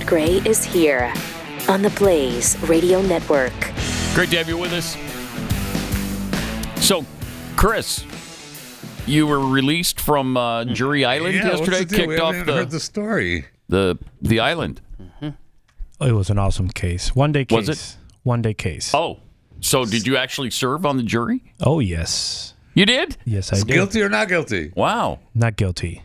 Gray is here on the Blaze Radio Network. Great to have you with us. So, Chris, you were released from Jury Island yesterday. Kicked off heard the story. The island. It was an awesome case. One-day case. Was it? One-day case. Oh, so did you actually serve on the jury? Oh, yes. You did? Yes, I did. Guilty or not guilty? Wow. Not guilty.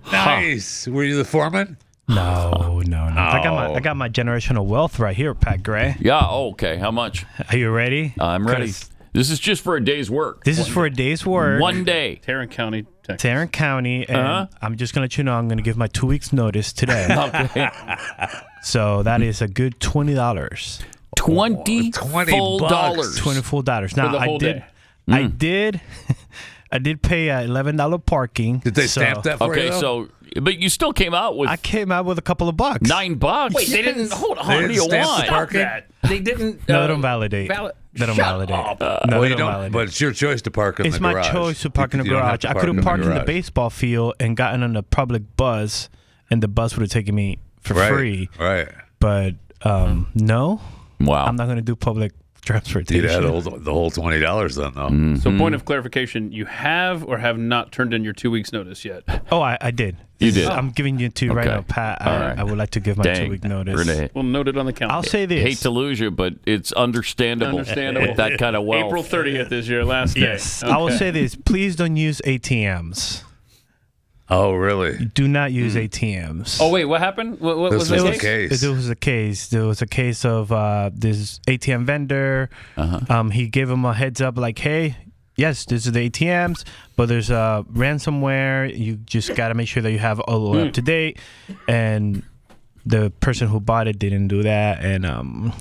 Nice. Were you the foreman? No. I got my generational wealth right here, Pat Gray. Yeah, okay. How much? Are you ready? I'm ready. This is just for a day's work. This is for a day's work. 1 day. Tarrant County, Texas. Tarrant County, and I'm just going to let you know I'm going to give my 2 weeks notice today. Okay. So that is a good $20. $20 full dollars. $20 full dollars. Now, For the whole day. I did pay $11 parking. Did they stamp that for you? Okay, so, but you still came out with I came out with a couple of bucks. $9. Wait, they didn't. Hold on. They didn't What do you stamp the want? parking? That. They didn't. No, they don't validate. They don't Shut validate. up. No, Well, they you don't don't, validate. but it's your choice to park in It's the my garage. choice to park in the You don't have garage. to I park could have parked in the garage. baseball field and gotten on a public bus, and the bus would have taken me for free. Right. But no, Wow. I'm not going to do public transportation. You'd had the whole $20 then, though. So, point of clarification: you have or have not turned in your 2 weeks notice yet? Oh, I did. You did. I'm giving you two right Okay. now, Pat. All right. I would like to give my Dang. 2 week notice. Renee. We'll note it on the calendar. I'll say this. Hate to lose you, but it's understandable. Understandable. With that kind of wealth. April 30th is your last day. Yes. I will Okay. say this. Please don't use ATMs. Oh, really? Do not use ATMs. Oh wait, what happened? What This was the was the case? case. There was a case. There was a case of this ATM vendor. He gave him a heads up, like, "Hey, yes, this is the ATMs, but there's a ransomware. You just got to make sure that you have all the way up to date." And the person who bought it didn't do that, and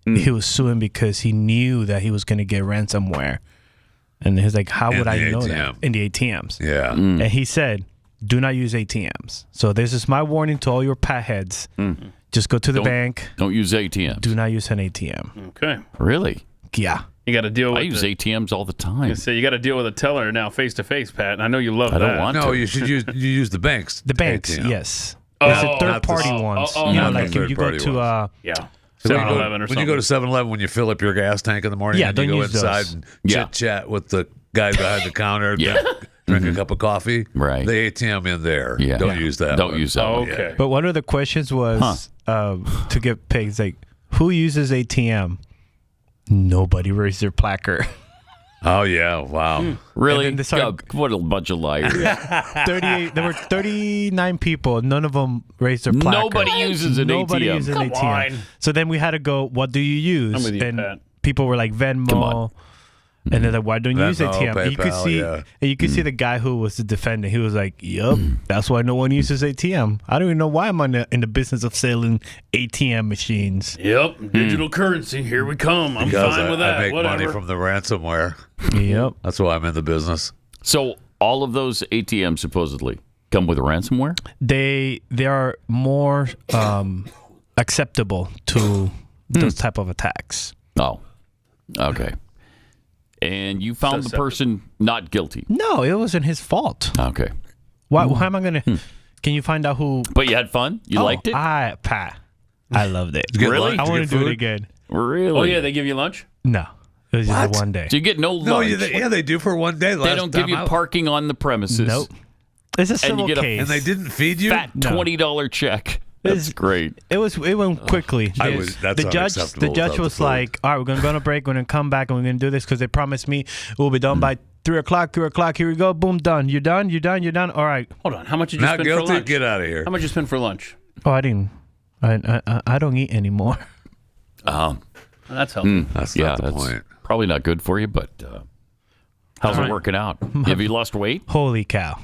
he was suing because he knew that he was going to get ransomware. And he was like, "How would I the know ATM. that?" In the ATMs. Yeah. And he said, do not use ATMs. So this is my warning to all your pat heads. Just go to the bank. Don't use ATMs. Do not use an ATM. Okay. Really? Yeah. You got to deal I with. use ATMs all the time. So you got to deal with a teller now, face to face, Pat. And I know you love I that. don't want No, to. you should use the banks. The banks, ATM. yes. Oh, It's the not third party the- ones. oh, You know, not the like if you go third-party to ones. Yeah. So 7-Eleven or something. when you go to 7-Eleven, when you fill up your gas tank in the morning, Yeah, and you don't go use inside those. and Yeah. chit-chat with the guy behind the counter, Yeah. drink a cup of coffee. Right. The ATM in there. Yeah. Don't use that Don't one. use that Oh, one. okay. But one of the questions was to get paid. It's like, who uses ATM? Nobody raised their placard. Oh, yeah. Wow. Really? And then they started- What a bunch of liars. 38. There were 39 people. None of them raised their placard. Nobody uses an Nobody ATM. uses an Come ATM. on. So then we had to go, what do you use? I'm with you, and Pat. people were like, Come Venmo. on. And they're like, why don't you use Venmo, ATM? And you could PayPal, see, yeah. and you could see the guy who was the defendant. He was like, "Yup, that's why no one uses ATM. I don't even know why I'm in the business of selling ATM machines." Yep. Digital currency. Here we come. I'm Because fine with that. I make Whatever. money from the ransomware. Yep. That's why I'm in the business. So all of those ATMs supposedly come with ransomware? They are more acceptable to those type of attacks. Oh, okay. And you found the person not guilty. No, it wasn't his fault. Okay. Why am I gonna? Can you find out who? But you had fun? You liked it? I loved it. Did you get Really? lunch? I Did you want get to do it food? again. Really? Oh yeah, they give you lunch. No, it was just one day. So you get no lunch. No, yeah, they do for one day. They don't give you parking on the premises. Nope. It's a And civil you get a- case. And they didn't feed you? Fat No. $20 check. That's great. It went quickly. that's the judge unacceptable was without the food. like, "All right, we're gonna go on a break. We're gonna come back and we're gonna do this because they promised me we'll be done by 3 o'clock. 3 o'clock. Here we go. Boom, done. You're done. You're done. You're done. All right. Hold on. How much did you Not spend for guilty? lunch? Get out of here. How much you spend for lunch? Oh, I didn't. I don't eat anymore. That's helpful. That's Yeah, not the that's point. probably not good for you, but how's it working out? Have you lost weight? Holy cow!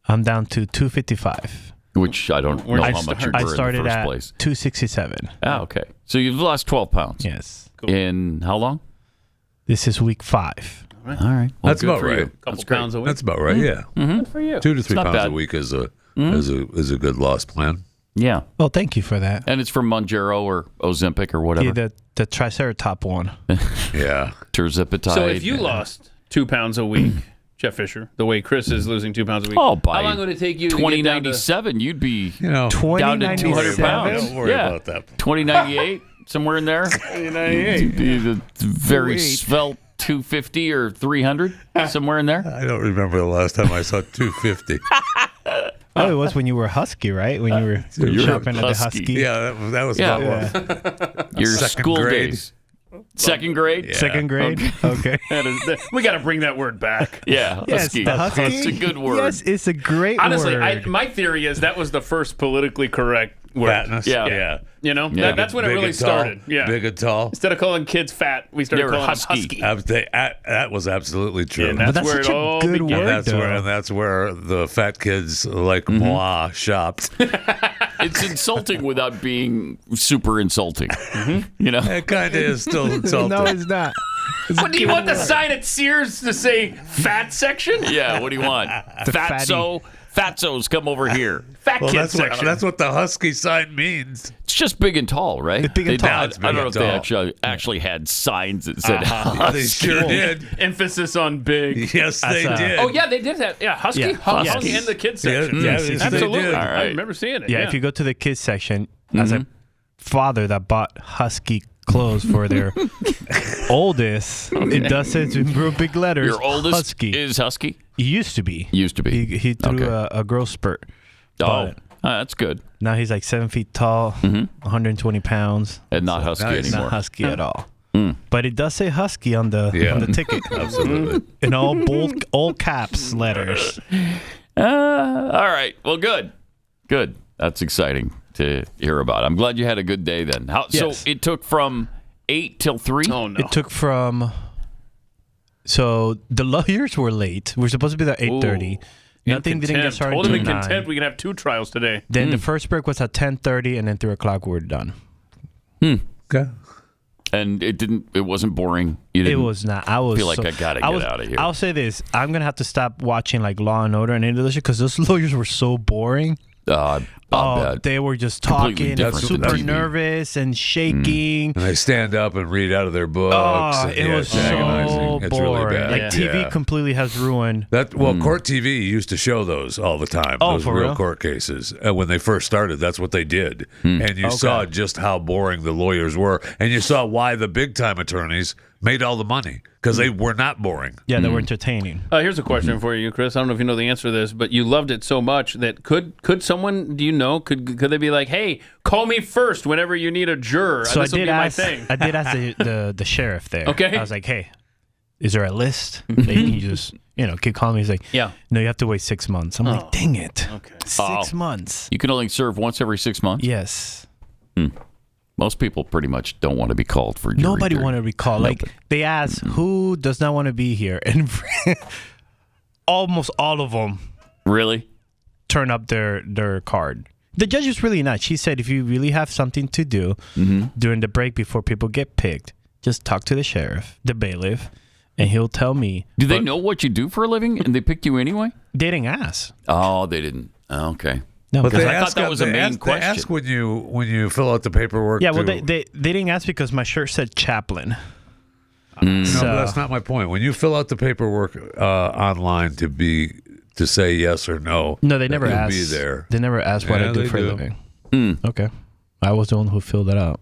I'm down to 255. Which I don't know how much you I were in the started first at place. 267. Ah, okay. So you've lost 12 pounds. Yes. In how long? This is week 5. All right. Well, That's good about for right. you. Couple That's great. pounds a week. That's about right, yeah. Good for you. 2 to 3 not pounds bad. a week is a good loss plan. Yeah. Well, thank you for that. And it's from Monjaro or Ozempic or whatever. Yeah, the Triceratop one. Yeah. Terzipatide. So if you lost 2 pounds a week, Jeff Fisher, the way Chris is losing 2 pounds a week. Oh, by how long would it take you to get down to 2097, you'd be You know, down to 200 pounds. don't worry about that. 2098, somewhere in there. 98? Be the very svelte 250 or 300, somewhere in there. I don't remember the last time I saw 250. Oh, it was when you were Husky, right? When you were shopping at the Husky. Husky. Yeah, that was about Your Second school grade. days. Second grade? Yeah. Second grade? Okay. We got to bring that word back. Yeah, Yes, Husky. the Husky. That's a good word. Yes, it's a great Honestly, word. my theory is that was the first politically correct word. fatness. Yeah. You know, Yeah. that's when it Big really and tall, started. Yeah. Big and tall. Instead of calling kids fat, we started They were calling husky. them husky. That was absolutely true. And But that's that's where such it a all good began. word. and that's where the fat kids like moi shopped. It's insulting without being super insulting. You know? It kind of is still insulting. No, it's not. What do you want the sign at Sears to say? Fat section? Yeah, what do you want? Fatsos, come over here. Fat Well, kids section. that's what the Husky sign means. It's just big and tall, right? It's big and They- tall. I It's don't know if big they and actually had signs that said They Husky. sure did. Emphasis on big. Yes, they That's, did. Oh yeah, they did that. Yeah, Husky, Yeah, Husky, yes. in the kids Yeah, section. yes, they Absolutely. did. All right. I remember seeing it. Yeah, if you go to the kids section, as a father that bought Husky clothes for their oldest, it does say in real big letters, Your oldest Husky. is Husky? He used to be. Used to be. He threw Okay. a growth spurt. Oh, But that's good. now he's like 7 feet tall, 120 pounds. And not Husky nice. anymore. Not Husky at all. But it does say Husky on the ticket. Absolutely. In all caps letters. All right. Well, good. Good. That's exciting to hear about. I'm glad you had a good day then. Yes. So it took from 8 till 3? Oh no. It took from. So the lawyers were late. We're supposed to be there at 8:30. Nothing didn't get started Hold him in until 9. contempt. We can have 2 trials today. Then the first break was at 10:30, and then 3 o'clock we were done. Okay. And it wasn't boring. You It didn't was not. I was feel like I gotta get out of here. I'll say this: I'm gonna have to stop watching like Law and Order and English because those lawyers were so boring. I'll bet. They were just Completely talking, different than super TV. nervous and shaking. And they stand up and read out of their books. Oh, and, it was it's agonizing. so It's really boring. bad. Like Yeah. TV completely has ruined. Court TV used to show those all the time. Oh, those for real real? court cases. When they first started, that's what they did. And you saw just how boring the lawyers were, and you saw why the big time attorneys made all the money because they were not boring. Yeah, they were entertaining. Here's a question for you, Chris. I don't know if you know the answer to this, but you loved it so much that could someone, do you know, could they be like, hey, call me first whenever you need a juror. So This will be my thing. I did ask the sheriff there. Okay. I was like, hey, is there a list that you can just keep calling me? He's like, Yeah. no, you have to wait 6 months. I'm like, dang it. Okay. 6 months. You can only serve once every 6 months? Yes. Most people pretty much don't want to be called for jury Nobody duty. wanted to recall. Like they asked, who does not want to be here, and almost all of them Really? turn up their card. The judge is really nice. She said, if you really have something to do during the break before people get picked, just talk to the sheriff, the bailiff, and he'll tell me. Do they know what you do for a living and they picked you anyway? They didn't ask. Oh, they didn't. Oh, okay. No, But because they I thought ask, that was a they main ask, question. They ask when you fill out the paperwork. yeah, well, to- they didn't ask because my shirt said chaplain. No, So- but that's not my point. When you fill out the paperwork online to say yes or no, No, they never you'll asked. be there. They never asked what Yeah, I do they for a do. living. Okay, I was the one who filled it out.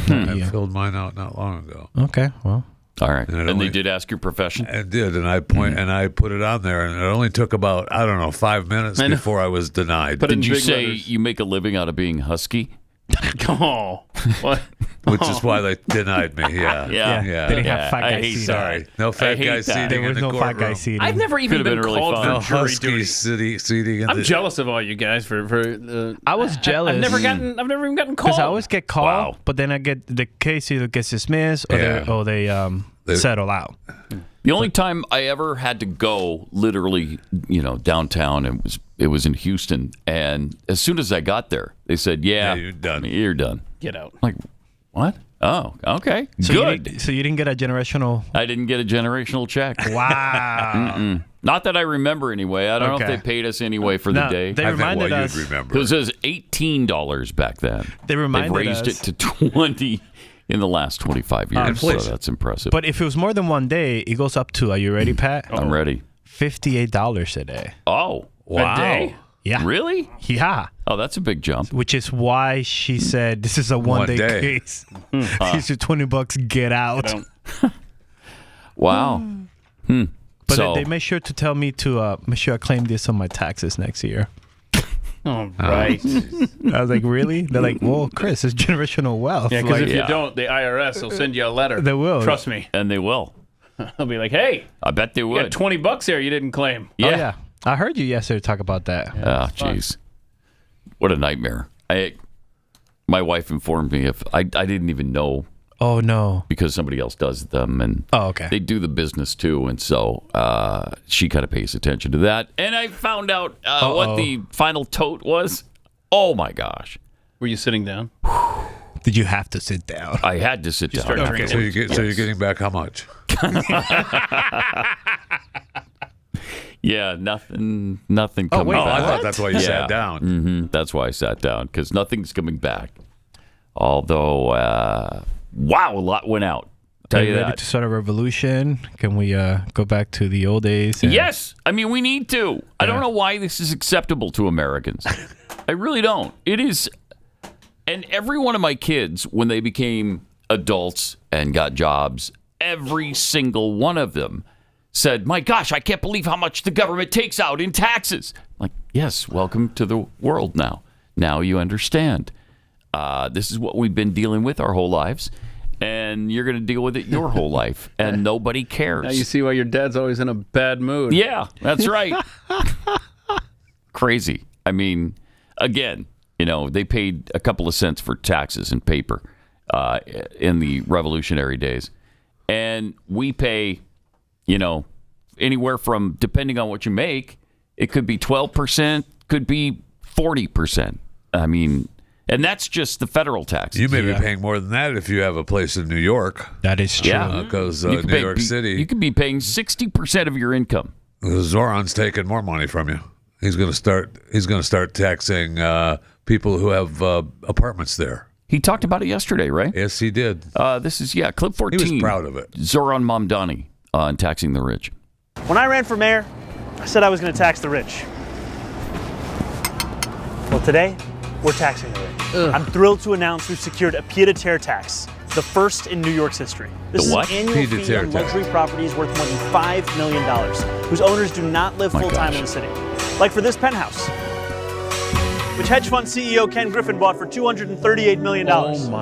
Not I you. filled mine out not long ago. Okay, well, All right. And it And only- they did ask your profession? I did, and I put it on there, and it only took about 5 minutes I know. before I was denied. But in Did you big say letters. you make a living out of being husky? Oh, what? which is why they denied me. Yeah, Yeah. yeah. They didn't have fat I guys hate seating. Sorry, no I fat hate guy that. seating there in was the no fat courtroom. guy seating. I've never even Could've been been really called fun. for No jury husky duty. seating. In I'm the, jealous of all you guys for I was jealous. I've never even gotten called. Because I always get called, Wow. but then I get the case either gets dismissed or Yeah. they settle out. The only time I ever had to go, literally, downtown, it was in Houston, and as soon as I got there, they said, "Yeah, you're done." You're done." Get out. I'm like, what? Oh, okay, So good. You didn't get a generational. I didn't get a generational check. Wow. Not that I remember anyway. I don't know Okay. if they paid us anyway for the No, day. they I think reminded what us. you'd remember. Because it was $18 back then. They reminded They've raised us. it to 20 in the last 25 years. So inflation. that's impressive. But if it was more than one day, it goes up to. Are you ready, Pat? I'm ready. $58 a day. Oh, Wow. A day? Yeah. really? Yeah. Oh, that's a big jump. Which is why she said this is a one-day day. case. Here's your $20. Get out. Wow. But So- they made sure to tell me to make sure I claim this on my taxes next year. All right. I was like, really? They're like, well, Chris, it's generational wealth. Yeah, because Like, if you don't, the IRS will send you a letter. They will. Trust me. And they will. They'll be like, hey, I bet they you would. got $20 there you didn't claim. Oh, yeah. I heard you yesterday talk about that. Oh, jeez. What a nightmare. My wife informed me if I didn't even know Oh, no. because somebody else does them, and Oh, okay. they do the business too, and so she kind of pays attention to that. And I found out what the final tote was. Oh my gosh! Were you sitting down? Did you have to sit down? I had to sit down. start after. drinking. So you're getting back how much? Yeah, nothing coming Oh, back. I thought that's why you sat down. Mm-hmm. That's why I sat down, because nothing's coming back. Although, wow, a lot went out. Tell Are you you ready that. to start a revolution? Can we go back to the old days? and- Yes, I mean we need to. I don't know why this is acceptable to Americans. I really don't. It is, and every one of my kids, when they became adults and got jobs, every single one of them said, "My gosh, I can't believe how much the government takes out in taxes." I'm like, yes, welcome to the world now. Now you understand. This is what we've been dealing with our whole lives, and you're going to deal with it your whole life, and nobody cares. Now you see why your dad's always in a bad mood. Yeah, that's right. Crazy. I mean, again, they paid a couple of cents for taxes and paper in the revolutionary days. And we pay, anywhere from, depending on what you make, it could be 12%, could be 40%. I mean, and that's just the federal taxes. You may be paying more than that if you have a place in New York. That is true. Yeah. Because You New could pay- York City, You could be paying 60% of your income. Zohran's taking more money from you. He's going to start taxing people who have apartments there. He talked about it yesterday, right? Yes, he did. This is, clip 14. He was proud of it. Zohran Mamdani on taxing the rich. When I ran for mayor, I said I was going to tax the rich. Well, today, we're taxing the rich. I'm thrilled to announce we've secured a pied-à-terre tax, the first in New York's history. This The is what? an annual fee Pied-à-terre on tax. luxury properties worth more than $5 million, whose owners do not live My full-time gosh. in the city. Like for this penthouse, which hedge fund CEO Ken Griffin bought for $238 million.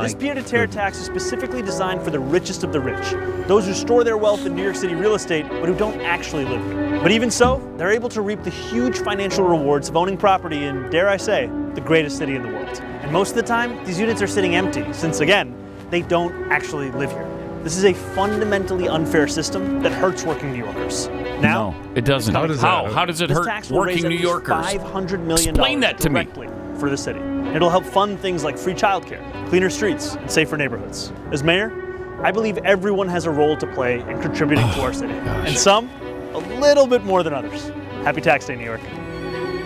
This pied-à-terre tax is specifically designed for the richest of the rich, those who store their wealth in New York City real estate, but who don't actually live here. But even so, they're able to reap the huge financial rewards of owning property in, dare I say, the greatest city in the world. And most of the time, these units are sitting empty, since again, they don't actually live here. This is a fundamentally unfair system that hurts working New Yorkers. Now, No, it doesn't. How does that- How does it this hurt tax will raise working at New least Yorkers? $500 million Explain that to me. directly for the city. It'll help fund things like free childcare, cleaner streets, and safer neighborhoods. As mayor, I believe everyone has a role to play in contributing to our city, and some a little bit more than others. Happy Tax Day, New York.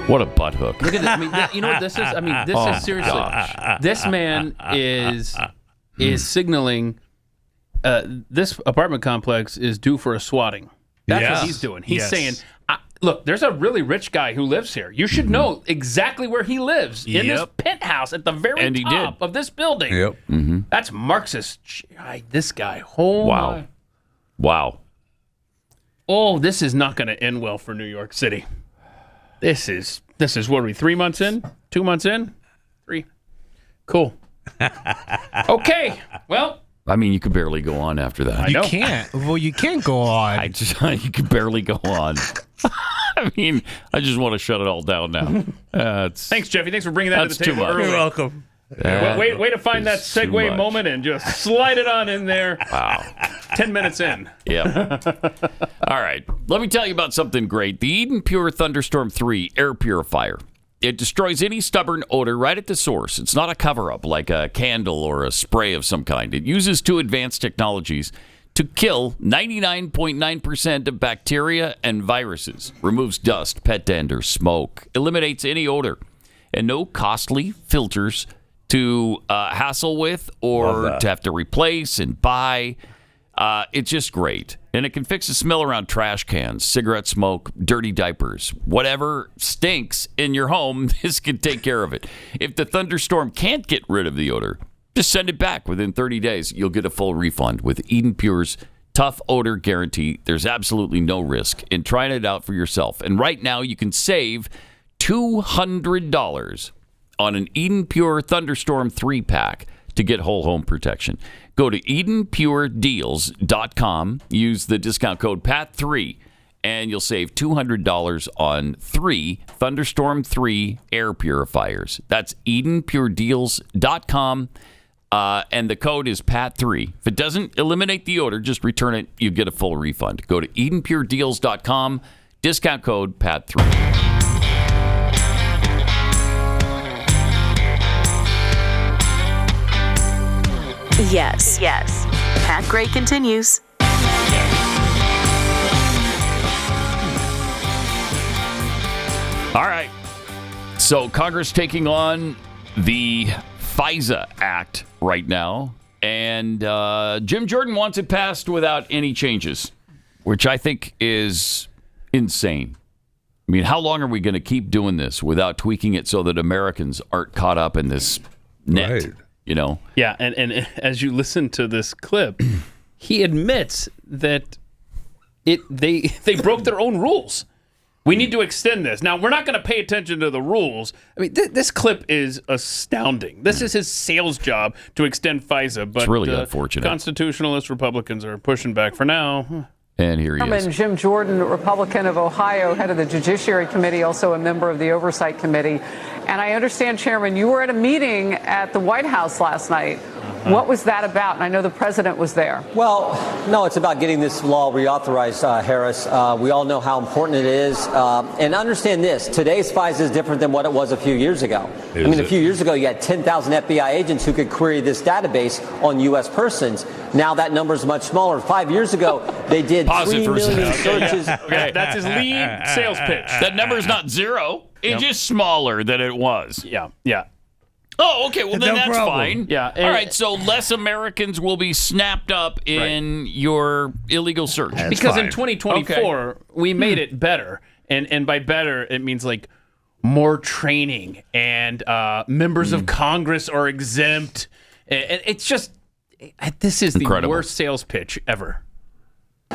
What a butt hook. Look at this. I mean, you know what this is? I mean, this is seriously. This man is signaling this apartment complex is due for a swatting. That's Yes. what he's doing. He's Yes. saying, look, there's a really rich guy who lives here. You should know exactly where he lives in this Yep. penthouse at the very And he top did. of this building. Yep. That's Marxist. This guy. Oh, Wow. my. Wow. Oh, this is not going to end well for New York City. This is what are we, 3 months in? 2 months in? 3. Cool. Okay. Well, I mean, you could barely go on after that. You know. can't. Well, you can't go on. You could barely go on. I mean, I just want to shut it all down now. thanks, Jeffy. Thanks for bringing that to That's the too table much. early. You're welcome. Way to find that is too segue much. moment and just slide it on in there. Wow. 10 minutes in. Yeah. All right. Let me tell you about something great. The Eden Pure Thunderstorm 3 air purifier. It destroys any stubborn odor right at the source. It's not a cover-up like a candle or a spray of some kind. It uses 2 advanced technologies to kill 99.9% of bacteria and viruses, removes dust, pet dander, smoke, eliminates any odor, and no costly filters to hassle with or to have to replace and buy. It's just great. And it can fix the smell around trash cans, cigarette smoke, dirty diapers. Whatever stinks in your home, this can take care of it. If the thunderstorm can't get rid of the odor, just send it back within 30 days. You'll get a full refund with Eden Pure's tough odor guarantee. There's absolutely no risk in trying it out for yourself. And right now, you can save $200 on an Eden Pure Thunderstorm 3-pack to get whole home protection. Go to EdenPureDeals.com. Use the discount code PAT3, and you'll save $200 on 3 Thunderstorm 3 air purifiers. That's EdenPureDeals.com. And the code is PAT3. If it doesn't eliminate the odor, just return it. You get a full refund. Go to EdenPureDeals.com. Discount code PAT3. Yes. Pat Gray continues. All right. So Congress taking on the FISA Act right now, and Jim Jordan wants it passed without any changes, which I think is insane. I mean, how long are we going to keep doing this without tweaking it so that Americans aren't caught up in this net? Right. You know? Yeah, and as you listen to this clip, he admits that they broke their own rules. We need to extend this. Now, we're not going to pay attention to the rules. I mean, this clip is astounding. This is his sales job to extend FISA. But it's really unfortunate. Constitutionalist Republicans are pushing back for now. And here he is. Jim Jordan, Republican of Ohio, head of the Judiciary Committee, also a member of the Oversight Committee. And I understand, Chairman, you were at a meeting at the White House last night. What was that about? And I know the president was there. Well, no, it's about getting this law reauthorized, Harris. We all know how important it is. And understand this, today's FISA is different than what it was a few years ago. A few years ago, you had 10,000 FBI agents who could query this database on U.S. persons. Now that number is much smaller. 5 years ago, they did 3 million searches. Okay, that's his lead sales pitch. That number is not zero. It's just smaller than it was. Yeah. Oh, okay. Well, then that's fine. Yeah. All right. So less Americans will be snapped up in your illegal search. Because in 2024, we made it better. And by better, it means like more training and members of Congress are exempt. And it's just, this is incredible. The worst sales pitch ever.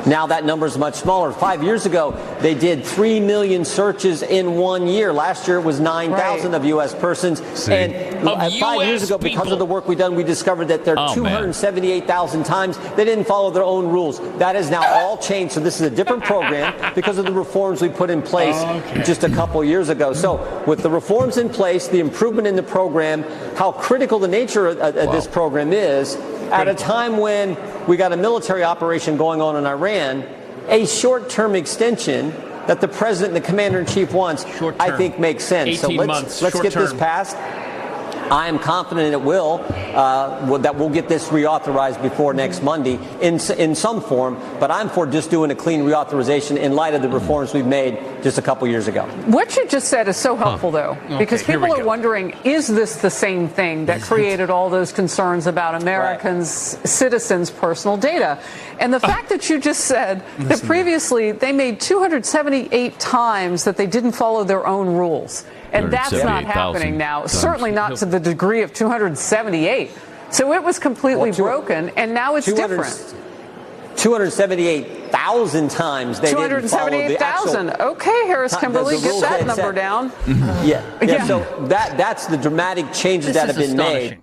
Now that number is much smaller. 5 years ago, they did 3 million searches in 1 year. Last year, it was 9,000 of U.S. persons. And of 5 years ago, because of the work we've done, we discovered that there are 278,000 times they didn't follow their own rules. That has now all changed. So this is a different program because of the reforms we put in place just a couple years ago. So with the reforms in place, the improvement in the program, how critical the nature of this program is, at a time when we got a military operation going on in Iran, a short-term extension that the president and the commander-in-chief wants, I think makes sense. So let's get this passed. I am confident it will, that we'll get this reauthorized before next Monday in some form, but I'm for just doing a clean reauthorization in light of the reforms we've made just a couple years ago. What you just said is so helpful, though, because people are wondering, is this the same thing that created all those concerns about Americans, citizens' personal data? And the fact that you just said that previously they made 278 times that they didn't follow their own rules. And that's not happening now, certainly not to the degree of 278. So it was completely broken, and now it's different. 278,000 times they didn't follow the actual... 278,000. Okay, Harris Kimberly, get that number down. Yeah. So that's the dramatic changes that have been made.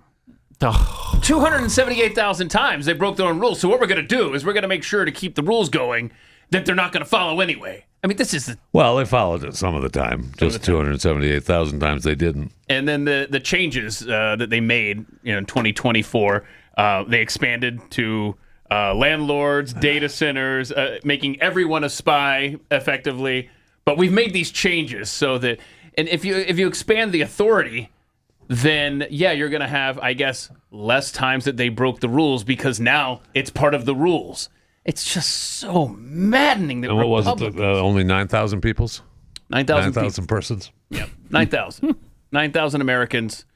278,000 times they broke their own rules. So what we're going to do is we're going to make sure to keep the rules going that they're not going to follow anyway. I mean, this is the... Well, they followed it some of the time. Just 278,000 times they didn't. And then the changes that they made in 2024, they expanded to landlords, data centers, making everyone a spy effectively. But we've made these changes so that... And if you expand the authority, then, you're going to have, I guess, less times that they broke the rules because now it's part of the rules. It's just so maddening that what was it? Only 9,000 peoples? 9,000 9,000 persons? Yep, 9,000. 9,000 Americans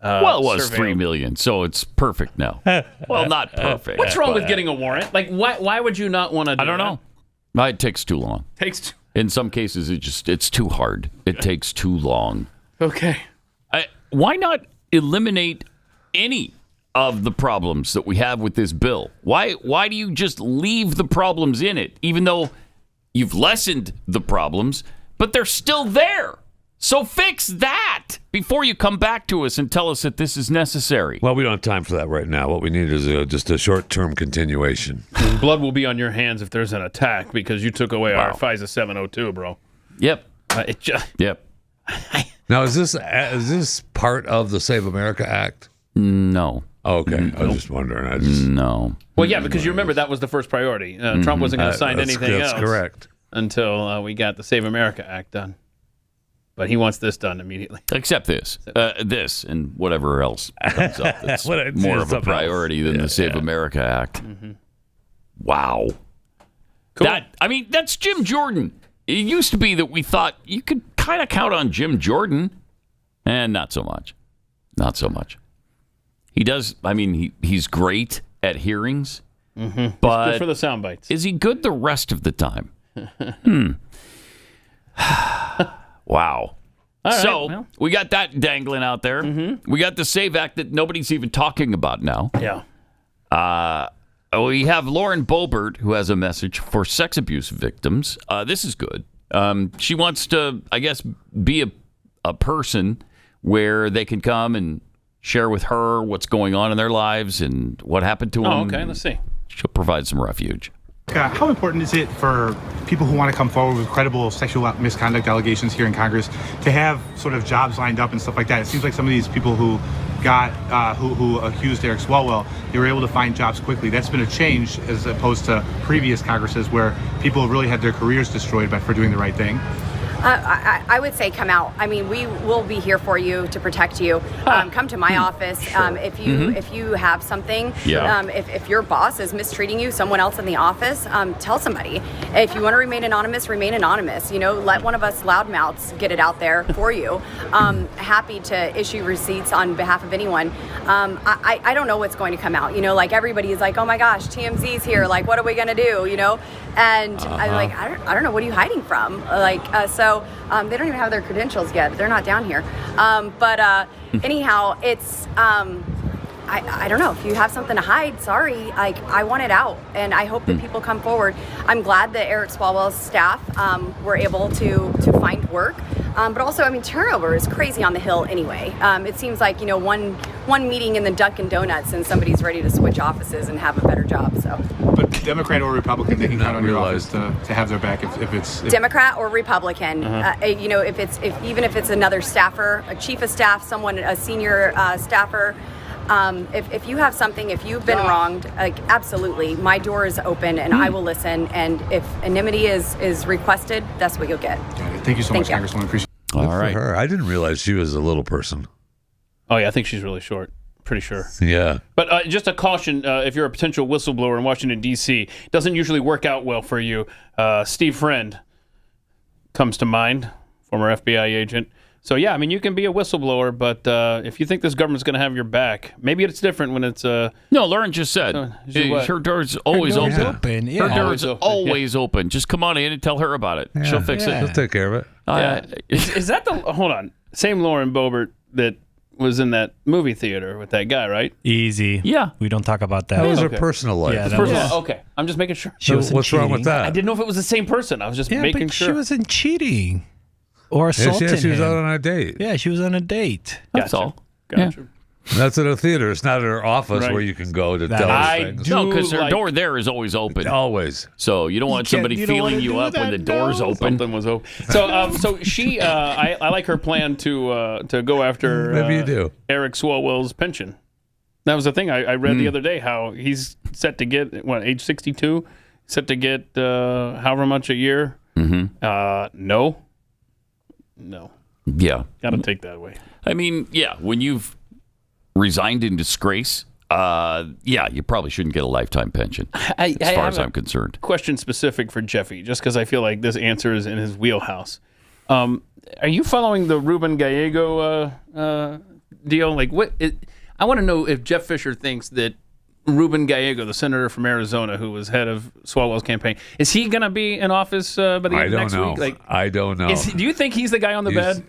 Well, it was surveilled. 3 million, so it's perfect now. Well, not perfect. What's wrong with getting a warrant? Like, why would you not want to do I don't know. It takes too long. In some cases, it's too hard. It takes too long. Okay. Why not eliminate any of the problems that we have with this bill? Why do you just leave the problems in it, even though you've lessened the problems, but they're still there? So fix that before you come back to us and tell us that this is necessary. Well, we don't have time for that right now. What we need is just a short-term continuation. Blood will be on your hands if there's an attack because you took away our FISA 702, bro. Yep. Yep. Now, is this part of the Save America Act? No. Oh, okay. I was just wondering. No. Well, yeah, because you remember that was the first priority. Trump wasn't going to sign anything else. That's correct. Until we got the Save America Act done. But he wants this done immediately. Except this. This and whatever else comes up that's more of a priority than the Save America Act. Mm-hmm. Wow. Cool. That's Jim Jordan. It used to be that we thought you could kind of count on Jim Jordan. And not so much. Not so much. He does, he's great at hearings. Mm-hmm. But he's good for the sound bites. Is he good the rest of the time? Wow. Right, we got that dangling out there. Mm-hmm. We got the SAVE Act that nobody's even talking about now. Yeah. We have Lauren Boebert, who has a message for sex abuse victims. This is good. She wants to, I guess, be a person where they can come and share with her what's going on in their lives and what happened to them. Oh, okay. Let's see. She'll provide some refuge. How important is it for people who want to come forward with credible sexual misconduct allegations here in Congress to have sort of jobs lined up and stuff like that? It seems like some of these people who got who accused Eric Swalwell, they were able to find jobs quickly. That's been a change as opposed to previous Congresses where people really had their careers destroyed for doing the right thing. I would say come out. We will be here for you to protect you. Come to my office if you have something. Yeah. If your boss is mistreating you, someone else in the office, tell somebody. If you want to remain anonymous, remain anonymous. Let one of us loudmouths get it out there for you. Happy to issue receipts on behalf of anyone. I don't know what's going to come out. Like everybody is like, oh my gosh, TMZ's here. Like, what are we gonna do? And I'm like, I don't know. What are you hiding from? So they don't even have their credentials yet. They're not down here. Anyhow, it's I don't know. If you have something to hide, sorry. I want it out, and I hope that people come forward. I'm glad that Eric Swalwell's staff were able to find work. But also, turnover is crazy on the Hill anyway. It seems like, one meeting in the Dunkin' Donuts and somebody's ready to switch offices and have a better job. So. But Democrat or Republican, they can count on your office to have their back if it's... Democrat or Republican. Even if it's another staffer, a chief of staff, a senior staffer, if you have something, if you've been wronged, absolutely, my door is open and I will listen. And if anonymity is requested, that's what you'll get. Thank you so much, Congresswoman. Appreciate it. All right. For her. I didn't realize she was a little person. Oh, yeah, I think she's really short. Pretty sure. Yeah. But just a caution, if you're a potential whistleblower in Washington, D.C., it doesn't usually work out well for you. Steve Friend comes to mind, former FBI agent. So, yeah, you can be a whistleblower, but if you think this government's going to have your back, maybe it's different when it's... No, Lauren just said her door's always open. Yeah. Her door's always open. Just come on in and tell her about it. Yeah. She'll fix it. She'll take care of it. Is that the... Hold on. Same Lauren Boebert that was in that movie theater with that guy, right? Easy. Yeah. We don't talk about that. That was her personal life. Yeah, that was, Okay. I'm just making sure. What's wrong with that? I didn't know if it was the same person. I was just making sure. She wasn't cheating or assaulting she was him. out on a date. Yeah, she was on a date. That's all. Gotcha. Yeah. That's at a theater. It's not at her office where you can go to tell her things. No, because her door there is always open. Always. So you don't want somebody feeling you up when the door's open. Something was open. So she, I like her plan to go after Maybe you do. Eric Swalwell's pension. That was the thing I read the other day, how he's set to get, age 62? Set to get however much a year? Mm-hmm. No. Yeah. Got to take that away. When you've resigned in disgrace, you probably shouldn't get a lifetime pension, as far as I'm concerned. Question specific for Jeffy, just because I feel like this answer is in his wheelhouse. Are you following the Ruben Gallego deal? Like, I want to know if Jeff Fisher thinks that Ruben Gallego, the senator from Arizona, who was head of Swalwell's campaign, is he going to be in office by the end of next week? Like, I don't know. Do you think he's the guy on the bed?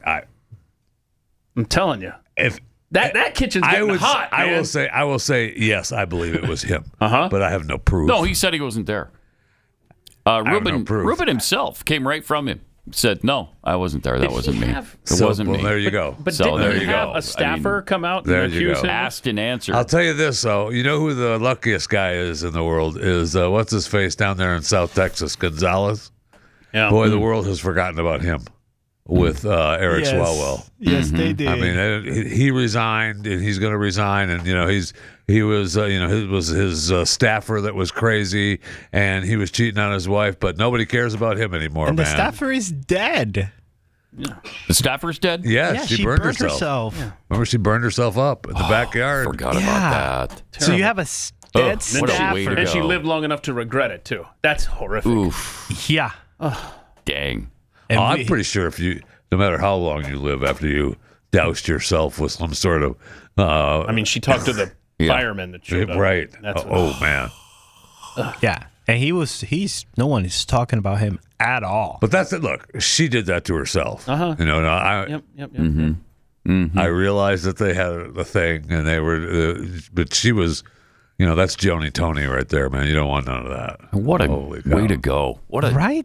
I'm telling you. If that kitchen's getting hot, man. I will say yes. I believe it was him. But I have no proof. No, he said he wasn't there. Ruben himself came right from him. Said no, I wasn't there. That wasn't me. It wasn't me. There you go. But didn't he have a staffer come out and accuse him? Asked and answered. I'll tell you this though. You know who the luckiest guy is in the world is what's his face down there in South Texas, Gonzales. Yeah. Boy, the world has forgotten about him with Eric Swalwell. Yes, they did. I mean, he resigned, and he's going to resign, and he was his staffer that was crazy, and he was cheating on his wife, but nobody cares about him anymore. And man. the staffer is dead. The staffer's dead? Yes, she burned herself. Yeah. Remember, she burned herself up in the backyard. Forgot about that. So you have a dead staffer. What a way to go. And she lived long enough to regret it too. That's horrific. Oof. Yeah. Dang. I'm pretty sure no matter how long you live after you doused yourself with some sort of. I mean, she talked to the fireman that showed up. Right. That's man. Yeah. And no one is talking about him at all. But that's it. Look, she did that to herself. Yep. I realized that they had a thing, and they were, but she was, that's Joni Tony right there, man. You don't want none of that. What a way to go! What a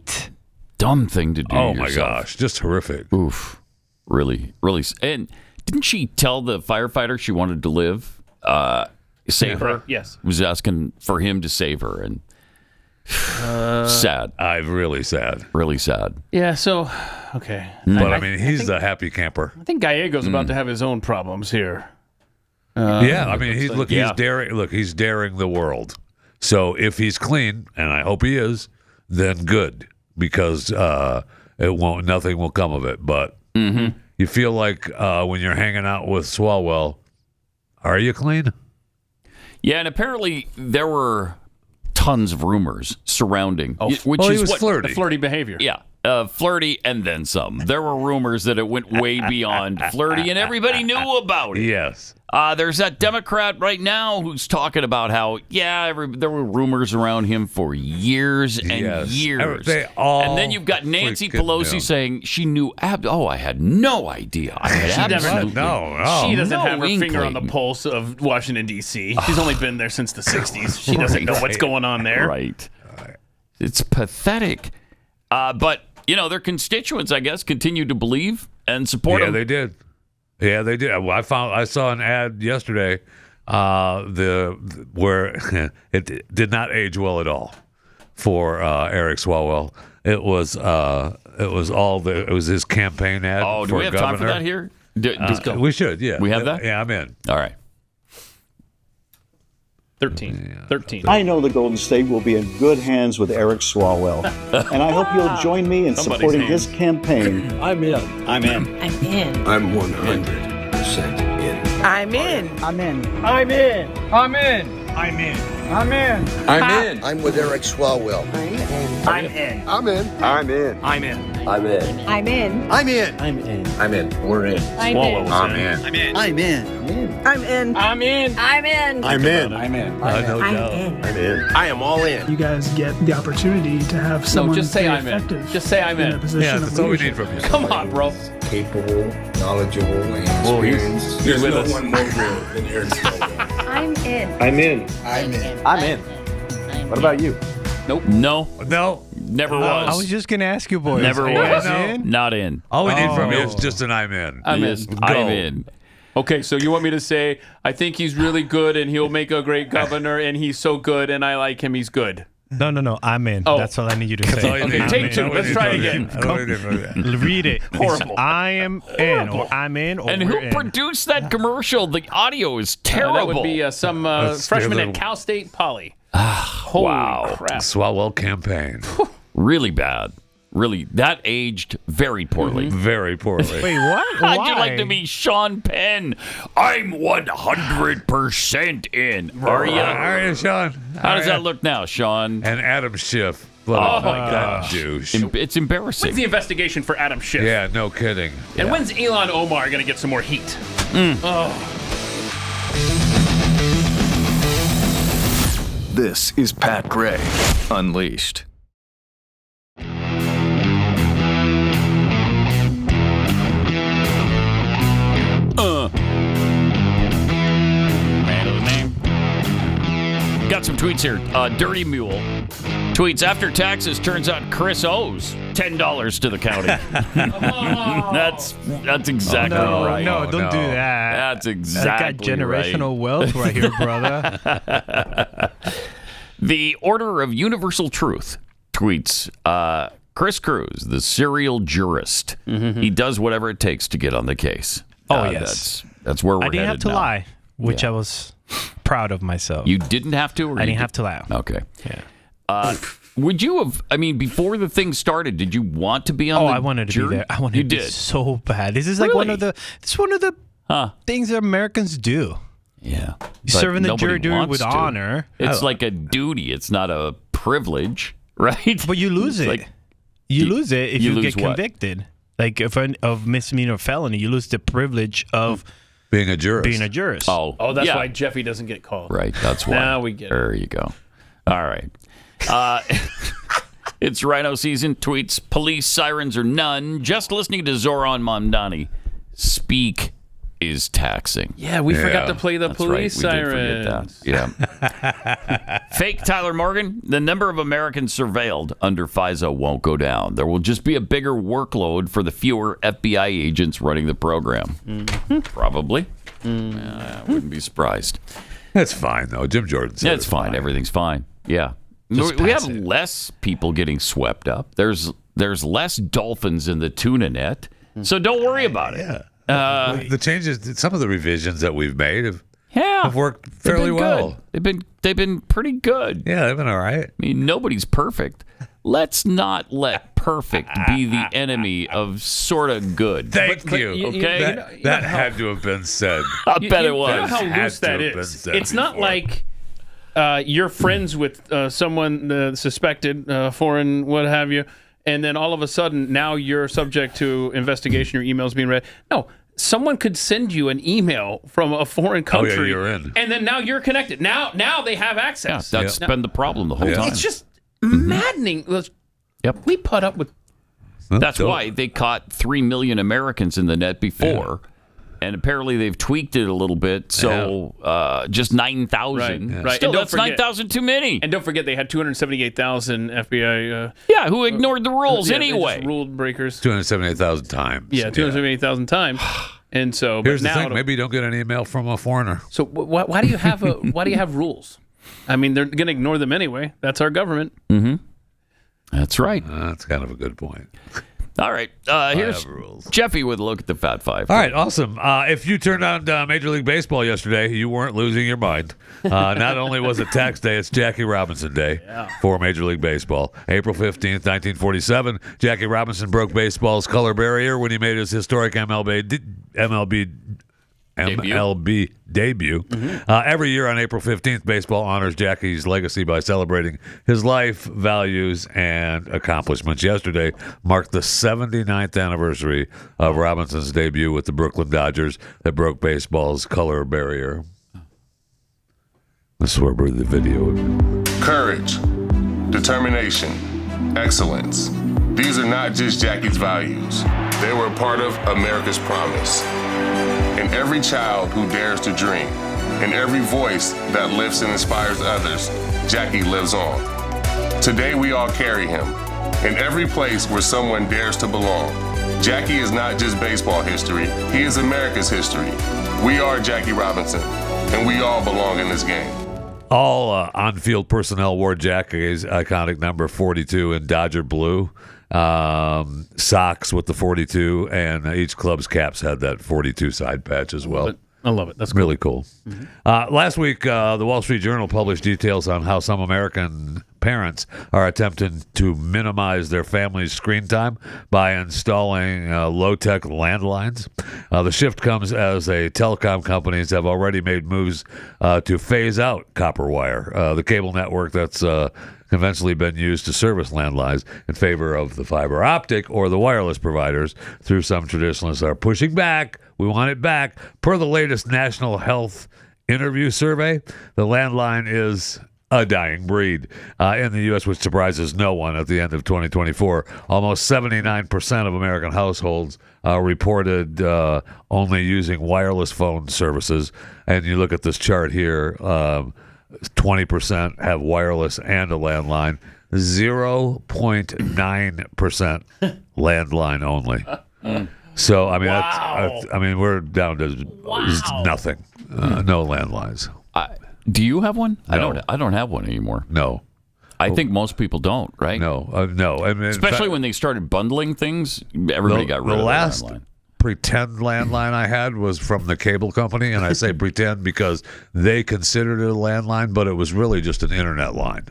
dumb thing to do. Oh my gosh, just horrific. Oof, really. And didn't she tell the firefighter she wanted to live, save her? Yes, was asking for him to save her, and sad. Really sad. Really sad. Yeah. So, okay. But I mean, he's a happy camper. I think Gallego's about to have his own problems here. I mean, he's daring. Look, he's daring the world. So if he's clean, and I hope he is, then good, because nothing will come of it. But you feel like when you're hanging out with Swalwell, are you clean? Yeah, and apparently there were tons of rumors surrounding, which he is was flirty. The flirty behavior. Yeah, flirty and then some. There were rumors that it went way beyond flirty, and everybody knew about it. Yes. There's that Democrat right now who's talking about how, there were rumors around him for years and years. And then you've got Nancy Pelosi saying she knew. I had no idea. I had absolutely She doesn't have her inkling. finger on the pulse of Washington, D.C. She's only been there since the 60s. She doesn't know what's going on there. Right. It's pathetic. But, their constituents, I guess, continued to believe and support them. They did. Yeah, they did. Well, I saw an ad yesterday where it did not age well at all for Eric Swalwell. It was his campaign ad. Oh, do for we have governor. time for that here? We should. Yeah, we have that. Yeah, I'm in. All right. 13. I know the Golden State will be in good hands with Eric Swalwell, and I hope you'll join me in supporting his campaign. I'm in. I'm in. I'm in. I'm 100% in. I'm in. I'm in. I'm in. I'm in. I'm in. I'm in. I'm in. I'm with Eric Swalwell. I'm in. I'm in. I'm in. I'm in. I'm in. I'm in. I'm in. I'm in. I'm in. We're in. I'm in. I'm in. I'm in. I'm in. I'm in. I'm in. I'm in. I'm in. I'm in. No doubt. I'm in. I am all in. You guys get the opportunity to have someone just say very I'm in. effective. Just say I'm in. A position Yeah, of that's all we leadership. need from you. Come on, bro. Capable, knowledgeable, and experienced. There's no one more real than Eric Swalwell. I'm in. I'm in. I'm in. I'm in. What about you? Nope. No. Never was. I was just going to ask you, boys. Never Are you was. guys in? Not in. All we need from you is just an I'm in. I'm in. I'm in. Okay, so you want me to say, I think he's really good and he'll make a great governor and he's so good and I like him, he's good. No. I'm in. Oh. That's all I need you to say. Okay, take two. Let's try it again. Read it. Horrible. It's, I am in, or I'm in, or And we're who in. produced that commercial? The audio is terrible. That would be some freshman at Cal State Poly. Holy crap. Swalwell campaign. Really bad. Really, that aged very poorly. Very poorly. Wait, what? How'd Why? you like to be Sean Penn? I'm 100% in. Are you? All right, Sean. How does that look now, Sean? And Adam Schiff. Oh my God, douche! It's embarrassing. When's the investigation for Adam Schiff? Yeah, no kidding. And when's Elon Omar going to get some more heat? This is Pat Gray Unleashed. Man of the name. Got some tweets here. Dirty Mule tweets, after taxes, turns out Chris owes $10 to the county. That's exactly right. No, don't do that. That's exactly I got generational wealth right here, brother. The Order of Universal Truth tweets, Kris Cruz, the serial jurist. He does whatever it takes to get on the case. Yes. That's where we're headed. I didn't have to now. lie, which I was proud of myself. You didn't have to? Or I didn't have to lie. Okay. Yeah. Would you have, before the thing started, did you want to be on the I wanted to jury? be there. I wanted to be so bad. This is like one of the things that Americans do. Yeah. You serve in the jury with to. honor. It's like a duty. It's not a privilege, right? But you lose it. You lose it if you get what? convicted. Like of misdemeanor felony, you lose the privilege of being a jurist. Oh, that's why Jeffy doesn't get called. Right, that's why. Now we get it. There you go. All right. It's rhino season. Tweets, police sirens are none. Just listening to Zohran Mamdani speak is taxing. Yeah, we forgot to play the police sirens. Yeah. Fake Tyler Morgan. The number of Americans surveilled under FISA won't go down. There will just be a bigger workload for the fewer FBI agents running the program. Probably. I wouldn't be surprised. That's fine, though. Jim Jordan said it's fine. Everything's fine. Yeah. We have less people getting swept up. There's less dolphins in the tuna net. So don't worry about it. Yeah. The changes, some of the revisions that we've made have worked fairly well. They've been pretty good. Yeah, they've been all right. I mean, nobody's perfect. Let's not let perfect be the enemy of sort of good. Thank you. Okay, that had to have been said. I bet it was. You know how loose that is. It's not like you're friends with someone suspected, foreign, what have you. And then all of a sudden, now you're subject to investigation. Your email's being read. No, someone could send you an email from a foreign country. Oh, yeah, you're in. And then now you're connected. Now they have access. Yeah, that's been the problem the whole time. It's just maddening. Yep. We put up with. That's why they caught 3 million Americans in the net before. Yeah. And apparently they've tweaked it a little bit, so just 9,000. Right. Still, that's 9,000 too many. And don't forget, they had 278,000 FBI. Who ignored the rules anyway. Rule breakers. 278,000 times. Yeah, 278,000 times. And so, here's the thing: maybe you don't get an email from a foreigner. So why do you have why do you have rules? I mean, they're going to ignore them anyway. That's our government. Mm-hmm. That's right. That's kind of a good point. All right, here's Jeffy with a look at the Fat Five. All right, awesome. If you turned on Major League Baseball yesterday, you weren't losing your mind. Not only was it tax day, it's Jackie Robinson Day for Major League Baseball. April 15th, 1947, Jackie Robinson broke baseball's color barrier when he made his historic MLB debut. Mm-hmm. Every year on April 15th, baseball honors Jackie's legacy by celebrating his life, values, and accomplishments. Yesterday marked the 79th anniversary of Robinson's debut with the Brooklyn Dodgers that broke baseball's color barrier. This is where the video. Courage, determination, excellence. These are not just Jackie's values. They were a part of America's promise. In every child who dares to dream, in every voice that lifts and inspires others, Jackie lives on. Today we all carry him. In every place where someone dares to belong, Jackie is not just baseball history, he is America's history. We are Jackie Robinson, and we all belong in this game. All on-field personnel wore Jackie's iconic number 42 in Dodger blue. Socks with the 42, and each club's caps had that 42 side patch as well. I love it. That's cool. Really cool. Mm-hmm. Last week, the Wall Street Journal published details on how some American parents are attempting to minimize their family's screen time by installing low-tech landlines. The shift comes as telecom companies have already made moves to phase out copper wire. The cable network that's conventionally been used to service landlines in favor of the fiber optic or the wireless providers. Through some traditionalists are pushing back. We want it back. Per the latest National Health Interview Survey, the landline is a dying breed in the U.S., which surprises no one. At the end of 2024, almost 79% of American households reported only using wireless phone services. And you look at this chart here, 20% have wireless and a landline, 0.9% landline only. So, I mean, that's, we're down to nothing. No landlines. Do you have one? No. I don't have one anymore. No. I think most people don't, right? No, no. I mean, especially when they started bundling things, everybody got rid of the landline. Pretend landline I had was from the cable company, and I say pretend because they considered it a landline, but it was really just an internet line.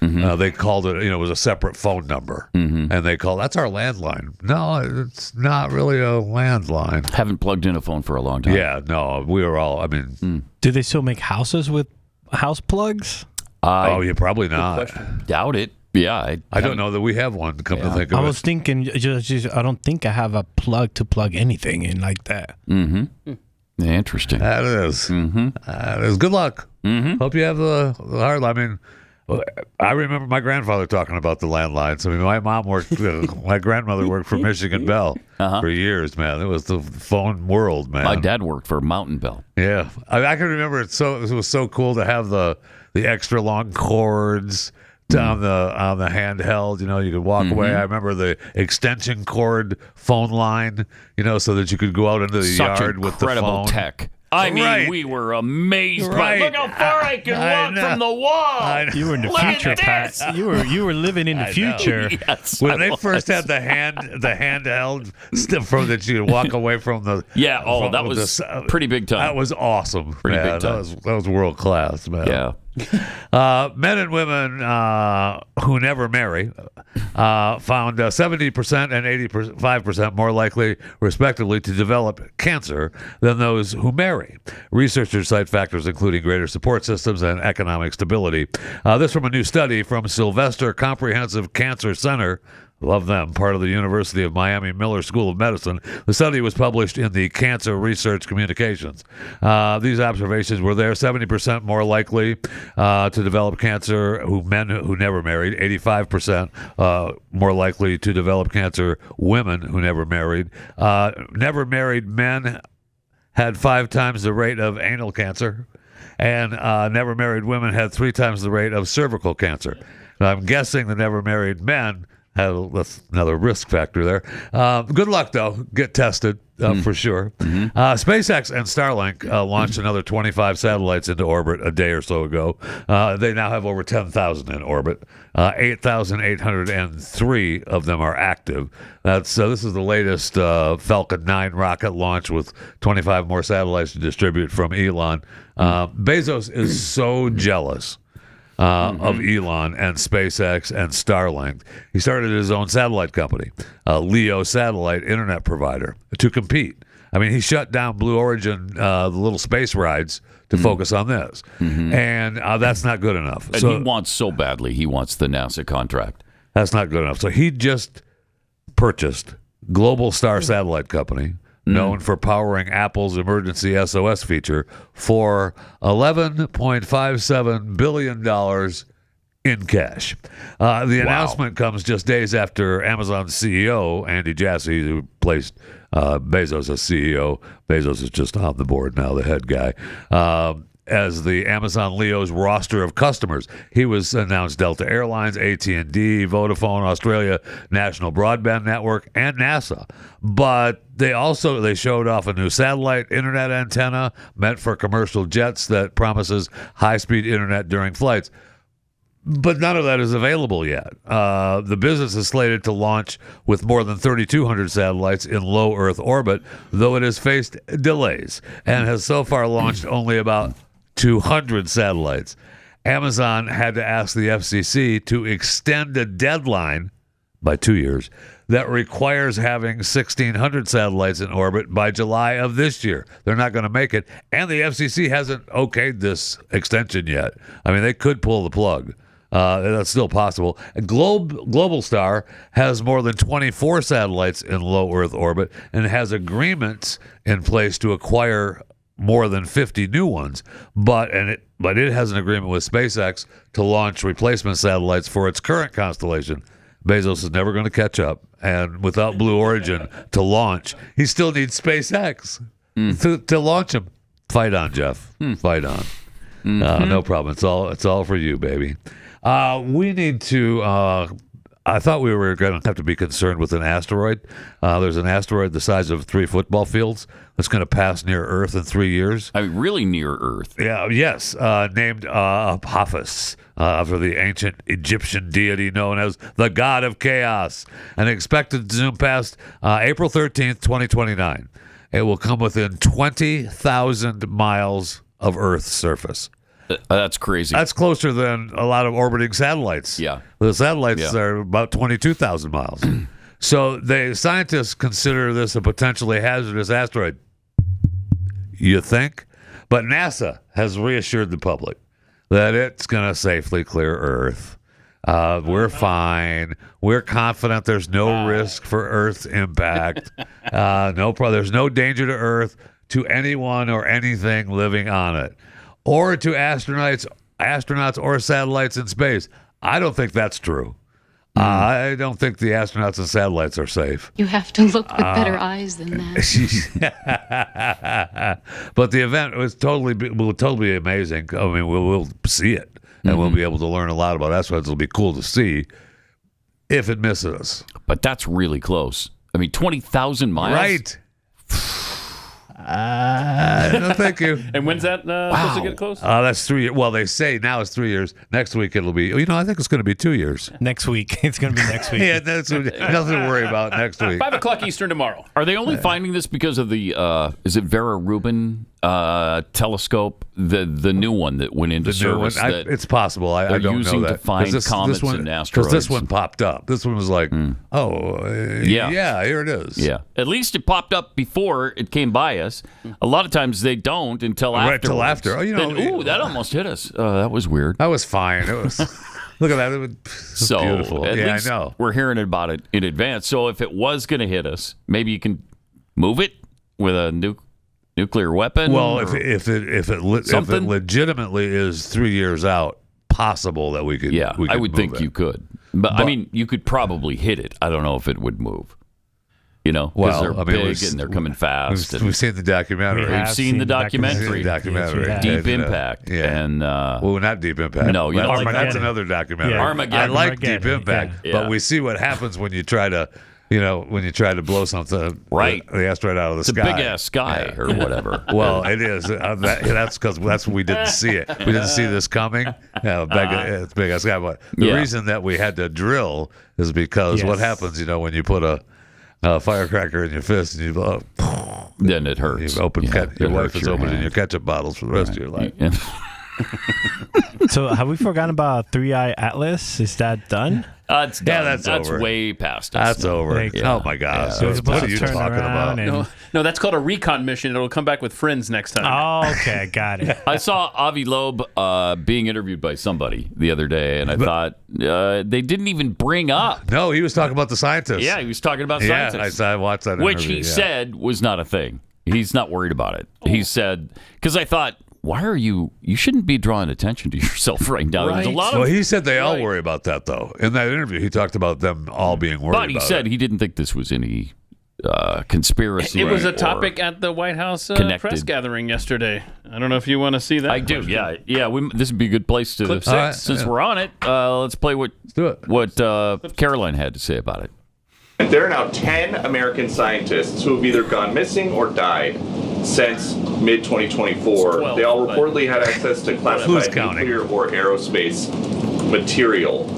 They called it, it was a separate phone number, and they called that's our landline. No, it's not really a landline. Haven't plugged in a phone for a long time. Yeah, no, we were all. I mean, do they still make houses with house plugs? Yeah, probably not. Doubt it. Yeah, I don't know that we have one. Come to think of it, I was thinking, just I don't think I have a plug to plug anything in like that. Interesting. That is. That is. Good luck. Hope you have the hard. I mean, I remember my grandfather talking about the landlines. I mean, my mom worked. My grandmother worked for Michigan Bell for years. Man, it was the phone world. Man, my dad worked for Mountain Bell. Yeah, I can remember it. It was so cool to have the extra long cords. On the handheld, you could walk away. I remember the extension cord phone line, so that you could go out into the yard with the phone. Incredible tech. I mean, we were amazed. By, look how far I can walk from the wall. You were in the future, Pat. You were living in the future. Yes, when they first had the handheld stuff from that you could walk away from the. Yeah. Oh, that was pretty big time. That was awesome. Pretty big time. That was world class, man. Yeah. Men and women who never marry found 70% and 85% more likely, respectively, to develop cancer than those who marry. Researchers cite factors including greater support systems and economic stability. This from a new study from Sylvester Comprehensive Cancer Center. Love them, part of the University of Miami Miller School of Medicine. The study was published in the Cancer Research Communications. These observations were there. 70% more likely to develop cancer men who never married. 85% more likely to develop cancer women who never married. Never married men had 5 times the rate of anal cancer. And never married women had 3 times the rate of cervical cancer. Now, I'm guessing the never married men that's another risk factor there. Good luck, though. Get tested for sure. SpaceX and Starlink launched another 25 satellites into orbit a day or so ago. They now have over 10,000 in orbit. 8,803 of them are active. This is the latest Falcon 9 rocket launch with 25 more satellites to distribute from Elon. Bezos is so jealous of Elon and SpaceX and Starlink. He started his own satellite company, LEO satellite internet provider, to compete. I mean, he shut down Blue Origin, the little space rides, to focus on this. And that's not good enough. And he wants so badly, he wants the NASA contract. That's not good enough. So he just purchased Global Star Satellite Company, known for powering Apple's emergency SOS feature, for $11.57 billion in cash. The announcement comes just days after Amazon's CEO, Andy Jassy, who placed Bezos as CEO. Bezos is just on the board now, the head guy. As the Amazon Leo's roster of customers. He was announced Delta Airlines, AT&T, Vodafone Australia, National Broadband Network, and NASA. But they showed off a new satellite internet antenna meant for commercial jets that promises high-speed internet during flights. But none of that is available yet. The business is slated to launch with more than 3,200 satellites in low Earth orbit, though it has faced delays and has so far launched only about 200 satellites. Amazon had to ask the FCC to extend a deadline by 2 years that requires having 1,600 satellites in orbit by July of this year. They're not going to make it, and the FCC hasn't okayed this extension yet. I mean, they could pull the plug. That's still possible. Globalstar has more than 24 satellites in low Earth orbit and has agreements in place to acquire more than 50 new ones. But it has an agreement with SpaceX to launch replacement satellites for its current constellation. Bezos is never going to catch up, and without Blue Origin to launch, he still needs SpaceX to launch him. Fight on, Jeff. Fight on. No problem. It's all for you, baby. We need to. I thought we were going to have to be concerned with an asteroid. There's an asteroid the size of 3 football fields that's going to pass near Earth in 3 years. I mean, really near Earth. Yeah. Yes. Named Apophis after the ancient Egyptian deity known as the God of Chaos, and expected to zoom past April 13th, 2029. It will come within 20,000 miles of Earth's surface. That's crazy. That's closer than a lot of orbiting satellites. Yeah. The satellites are about 22,000 miles. So scientists consider this a potentially hazardous asteroid. You think? But NASA has reassured the public that it's going to safely clear Earth. We're fine. We're confident there's no risk for Earth's impact. There's no danger to Earth, to anyone or anything living on it, or to astronauts or satellites in space. I don't think that's true. I don't think the astronauts and satellites are safe. You have to look with better eyes than that. But the event will totally be amazing. I mean, we'll see it, and we'll be able to learn a lot about asteroids. It'll be cool to see if it misses us. But that's really close. I mean, 20,000 miles? Right. No, thank you. And when's that supposed to get close? That's 3 years. Well, they say now it's 3 years. Next week it'll be. I think it's going to be 2 years. Next week. It's going to be next week. Yeah, that's nothing to worry about next week. 5 o'clock Eastern tomorrow. Are they only finding this because of the is it Vera Rubin telescope, the new one that went into service? It's possible. I don't using know that to find comets and asteroids. Because this one popped up. This one was like, yeah, here it is. Yeah, at least it popped up before it came by us. A lot of times they don't until after. Right till after. That almost hit us. That was weird. That was fine. It was. Look at that. It was so beautiful. At least I know. We're hearing about it in advance. So if it was going to hit us, maybe you can move it with a nuclear weapon. Well, if it legitimately is 3 years out, possible that we could. Yeah, I would think you could. But I mean, you could probably hit it. I don't know if it would move. Because they're big and they're coming fast. We've seen the documentary. We've seen the documentary. Deep Impact. Yeah. And not Deep Impact. No, that's another documentary. Yeah. Armageddon. I like Deep Impact, but we see what happens when you try to. When you try to blow something, right? The asteroid out of the sky. It's a big ass sky or whatever. Well, it is. That's because that's what we didn't see it. We didn't see this coming. It's big ass sky. But the reason that we had to drill is because what happens, when you put a firecracker in your fist and you blow, then it hurts. Your wife is opening your ketchup bottles for the rest of your life. So have we forgotten about 3i Atlas? Is that done? It's done. That's over. Way past us. That's over. Oh my gosh! So what are you talking about? No, that's called a recon mission. It'll come back with friends next time. Oh, okay, got it. I saw Avi Loeb being interviewed by somebody the other day, and I thought they didn't even bring up. No, he was talking about the scientists. Yeah, he was talking about scientists. I watched that Which interview, he said was not a thing. He's not worried about it. He said, because I thought, why are you shouldn't be drawing attention to yourself right now. Right. There's a lot of, well, he said they all worry about that, though. In that interview, he talked about them all being worried about it. But he said he didn't think this was any conspiracy. It was a topic at the White House press gathering yesterday. I don't know if you want to see that. I do, yeah. This would be a good place to, Clip 6. Since we're on it, let's play what Caroline had to say about it. There are now 10 American scientists who have either gone missing or died since mid-2024. They all reportedly had access to classified nuclear or aerospace material.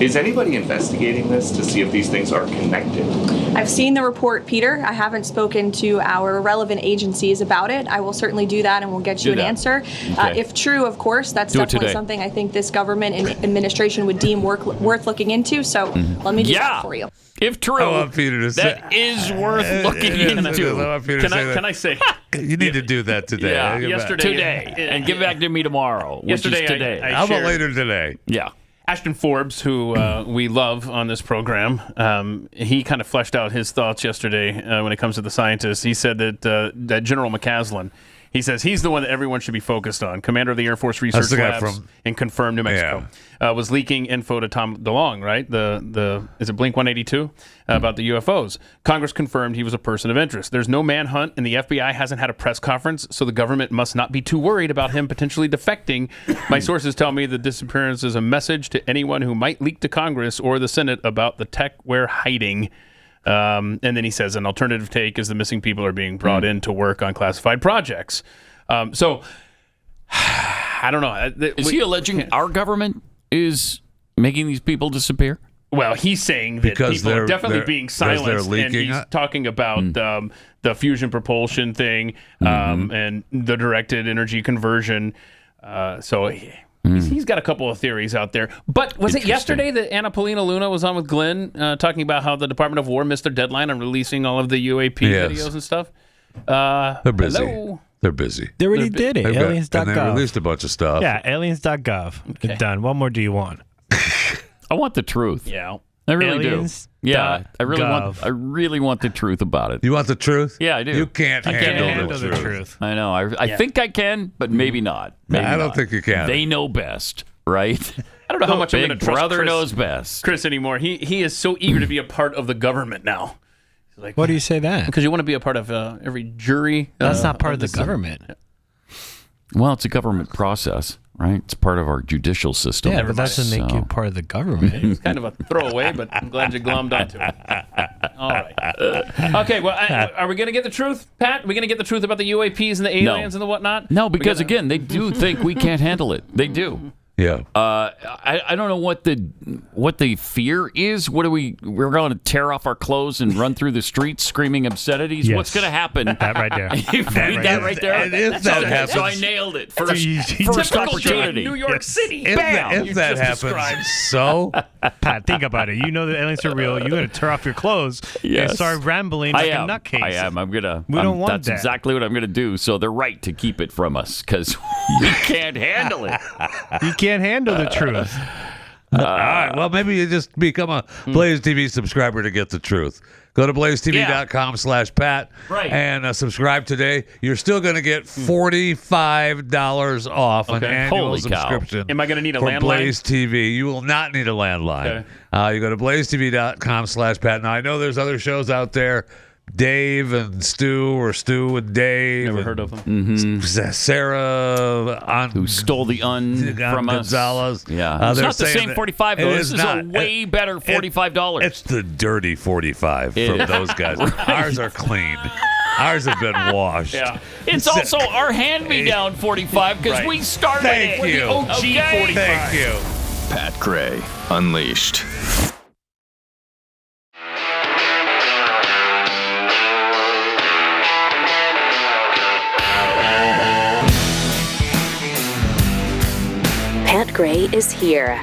Is anybody investigating this to see if these things are connected? I've seen the report, Peter. I haven't spoken to our relevant agencies about it. I will certainly do that, and we'll get you an answer. Okay. If true, of course, that's definitely something I think this government and administration would deem worth looking into. So let me do that for you. If true, I want Peter to that is worth looking into. Can I say? You need to do that today. Yeah, yesterday. Today. And get back to me tomorrow. Yesterday. Which is today. How about later today? Yeah. Ashton Forbes, who we love on this program, he kind of fleshed out his thoughts yesterday when it comes to the scientists. He said that General McCaslin, he says he's the one that everyone should be focused on. Commander of the Air Force Research Labs in Confirmed, New Mexico, was leaking info to Tom DeLonge, right? Is it Blink 182 about the UFOs? Congress confirmed he was a person of interest. There's no manhunt, and the FBI hasn't had a press conference, so the government must not be too worried about him potentially defecting. My sources tell me the disappearance is a message to anyone who might leak to Congress or the Senate about the tech we're hiding. And then he says an alternative take is the missing people are being brought in to work on classified projects. So I don't know. Is he alleging our government is making these people disappear? Well, he's saying that people are definitely being silenced, and he's talking about the fusion propulsion thing and the directed energy conversion. He's got a couple of theories out there. But was it yesterday that Anna Paulina Luna was on with Glenn talking about how the Department of War missed their deadline on releasing all of the UAP videos and stuff? They're busy. Hello? They're busy. They already did it. Aliens.gov. And they released a bunch of stuff. Yeah, aliens.gov. Okay. Done. What more do you want? I want the truth. Yeah. I really Aliens. do. Yeah, I really want the truth about it. You want the truth? Yeah, I do. You can't handle the truth. I know. I think I can, but maybe not. Maybe I don't not. think you can. They know best, right? I don't know how much I'm Big going to trust Brother knows best. Chris anymore. He is so eager to be a part of the government now. He's like, why do you say that? Because you want to be a part of every jury. That's not part of the government. Well, it's a government process, right? It's part of our judicial system. Yeah, but that doesn't make you part of the government. It's kind of a throwaway, but I'm glad you glommed onto it. All right. Okay, well, are we going to get the truth, Pat? Are we going to get the truth about the UAPs and the aliens and the whatnot? No, because, again, they do think we can't handle it. They do. Yeah. I don't know what the fear is. We're going to tear off our clothes and run through the streets screaming obscenities. Yes. What's going to happen? That right there. That right there. If that happens, so I nailed it. First opportunity. New York City. Bam. If that happens, so Pat, think about it. You know the aliens are real. You're going to tear off your clothes and start rambling like a nutcase. I am. We don't want that. That's exactly what I'm going to do. So they're right to keep it from us because we can't handle it. You can't handle the truth. all right. Well, maybe you just become a Blaze TV subscriber to get the truth. Go to blazetv.com/Pat and subscribe today. You're still going to get $45 off an annual subscription. Am I going to need a landline? Blaze TV. You will not need a landline. Okay. You go to blazetv.com/Pat. Now, I know there's other shows out there. Dave and Stu, or Stu and Dave. Never heard of them. Sarah, who stole the from Gonzales. Us. Yeah, it's not the same 45 though. This is a way better $45. It's the dirty 45 from those guys. Ours are clean. Ours have been washed. Yeah. It's also our hand-me-down 45 because we started Thank it. you. We're the OG 45. Thank you. Pat Gray Unleashed. Pat Gray is here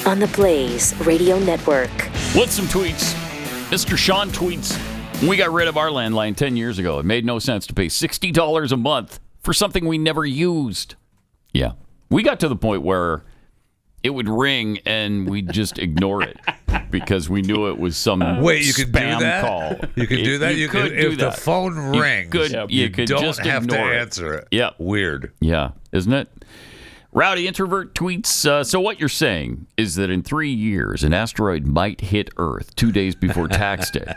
on the Blaze Radio Network. What's some tweets? Mr. Sean tweets, we got rid of our landline 10 years ago. It made no sense to pay $60 a month for something we never used. Yeah. We got to the point where it would ring and we'd just ignore it because we knew it was some spam call. You could do that? If the phone rings, you could don't just have to ignore answer it. Yeah. Weird. Yeah, isn't it? Rowdy Introvert tweets, so what you're saying is that in 3 years, an asteroid might hit Earth 2 days before tax day.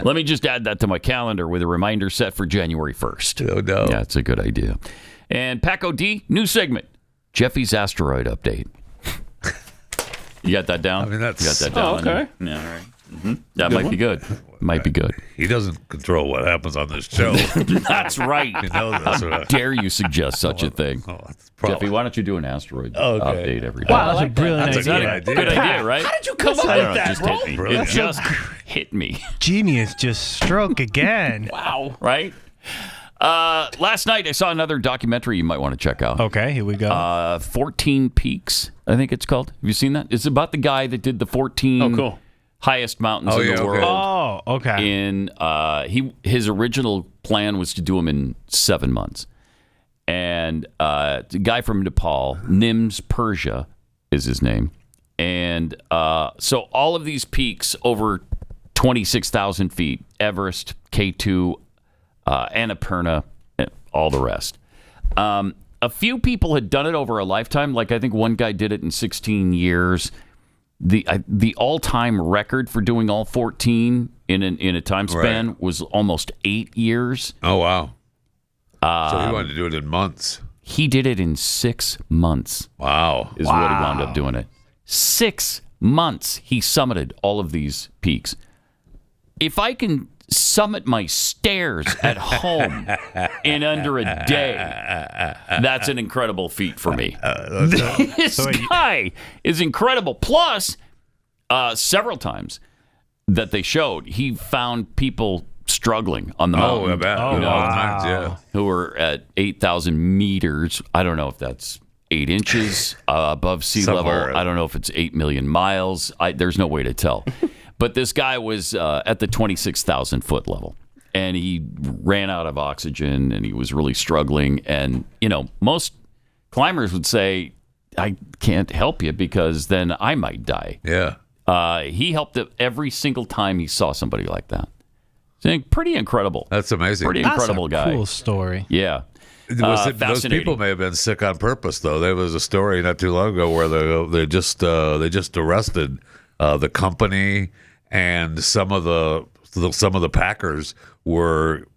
Let me just add that to my calendar with a reminder set for January 1st. Oh, no. Yeah, it's a good idea. And Paco D, new segment, Jeffy's asteroid update. You got that down? I mean, that's... You got that down? okay. Yeah, all right. Mm-hmm. That might be good. Might be good. He doesn't control what happens on this show. That's right. You know this, How dare you suggest such a thing? Jeffy, why don't you do an asteroid update every day? Wow, that's a brilliant idea. Good idea, right? How did you come up with that, bro? It just hit me. Genius just stroke again. Wow. Right? Last night I saw another documentary you might want to check out. Okay, here we go. 14 Peaks, I think it's called. Have you seen that? It's about the guy that did the 14 highest mountains in the world. Oh, okay. His original plan was to do them in 7 months. And the guy from Nepal, Nims Persia is his name. And so all of these peaks over 26,000 feet, Everest, K2, Annapurna, all the rest. A few people had done it over a lifetime. Like I think one guy did it in 16 years. The all-time record for doing all 14 in a time span was almost 8 years. Oh, wow. So he wanted to do it in months. He did it in 6 months. Wow. Is what he wound up doing it. 6 months he summited all of these peaks. If I can summit my stairs at home in under a day, that's an incredible feat for me. This guy is incredible. Plus, several times that they showed, he found people struggling on the mountain. I bet. Times, who were at 8,000 meters. I don't know if that's 8 inches above sea Somewhere. level. I don't know if it's 8 million miles. There's no way to tell. But this guy was at the 26,000 foot level, and he ran out of oxygen, and he was really struggling. And, most climbers would say, I can't help you because then I might die. Yeah. He helped every single time he saw somebody like that. So, pretty incredible. That's amazing. Pretty incredible That's a guy. cool story. Yeah. Those people may have been sick on purpose, though. There was a story not too long ago where they just arrested the company, and some of the packers were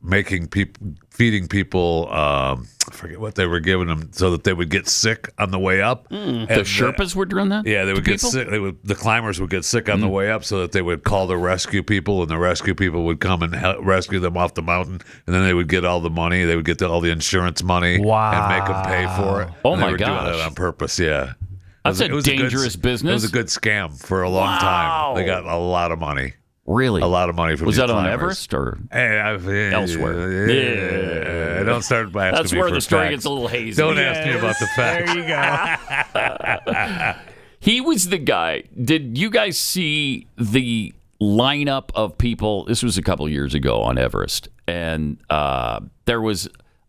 feeding people. I forget what they were giving them so that they would get sick on the way up. The Sherpas were doing that. Yeah, they would get sick. The climbers would get sick on the way up, so that they would call the rescue people, and the rescue people would come and rescue them off the mountain, and then they would get all the money. They would get all the insurance money, and make them pay for it. Oh and my they were doing gosh. that on purpose. Yeah. That's a dangerous business. It was a good scam for a long time. They got a lot of money. Really? A lot of money from Was these that on climbers. Everest or elsewhere? Yeah. Don't start by asking That's me where for the story facts. gets a little hazy. Don't ask me about the facts. There you go. He was the guy. Did you guys see the lineup of people? This was a couple years ago on Everest, and there was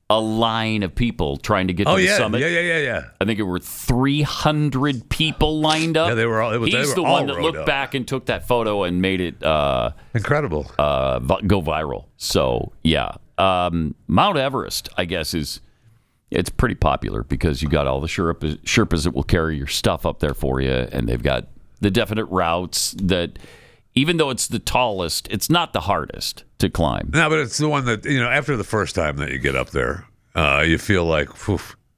a line of people trying to get to the summit. Yeah. I think it were 300 people lined up. Yeah, they were all. He's they were the all one that rode looked up. back and took that photo and made it incredible, go viral. So yeah, Mount Everest, I guess, it's pretty popular because you got all the Sherpas that will carry your stuff up there for you, and they've got the definite routes that. Even though it's the tallest, it's not the hardest to climb. No, but it's the one that, after the first time that you get up there, you feel like,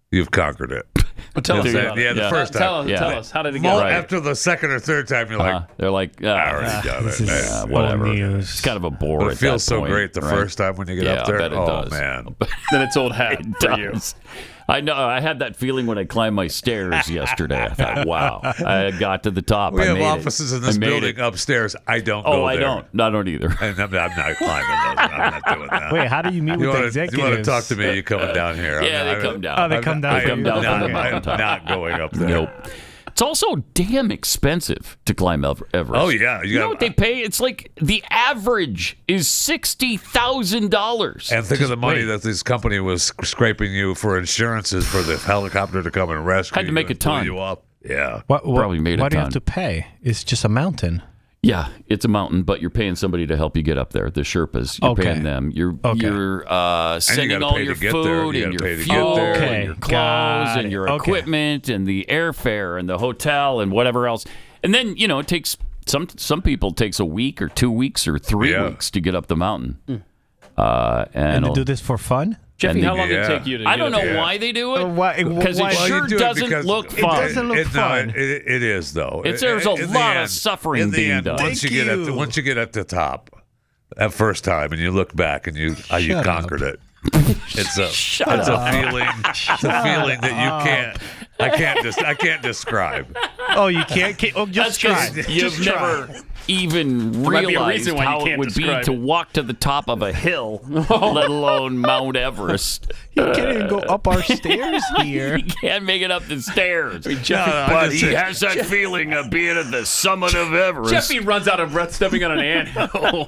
you've conquered it. Well, tell us about it. Yeah, the first time. Tell us. How did it go? After the second or third time, you're like, they're like, I already done it. Whatever. news. It's kind of a bore. But it at feels that so point, great the right? first time when you get up there. I bet it does. Man. Then it's old hat for you. I know. I had that feeling when I climbed my stairs yesterday. I thought, wow, I got to the top. We I have made offices it. in this I made building it. upstairs. I don't Oh, go I there. don't. I don't either. And I'm not climbing those. I'm not doing that. Wait, how do you meet with the executives? You want to talk to me? You coming down here? Yeah, they come down. Oh, they come down. They come down from the I'm mountain. not going up there. Nope. It's also damn expensive to climb Everest. Oh yeah, you know what they pay? It's like the average is $60,000. And think of the money that this company was scraping you for insurances for the helicopter to come and rescue Had to make you a and pull ton. you up. Yeah, Probably made a Why do you ton. have to pay? It's just a mountain. Yeah, it's a mountain, but you're paying somebody to help you get up there. The Sherpas, you're Okay. paying them. You're sending gotta all pay your to get there. food You and gotta your pay to get fuel there. and your clothes and your equipment and the airfare and the hotel and whatever else. And then it takes some people it takes a week or 2 weeks or 3 weeks to get up the mountain. And they do this for fun? Jeffy, how long did it take you to I get don't up know there? why they do it. Why- Because why- it Well, sure you do it doesn't because look it fun. doesn't look fun. It is though. There's a In the lot of end- suffering in the being end, done. Once you get at the top, that first time, and you look back and you conquered it. It's a feeling. It's a feeling that you can't. I can't describe. Oh, you can't? Oh, just try. You've Just try. never even There might be a realized reason why you how it can't would be describe to it. walk to the top of a hill, let alone Mount Everest. You can't even go up our stairs here. He can't make it up the stairs. I But just he said- has that feeling of being at the summit of Everest. Jeffy runs out of breath stepping on an anthill.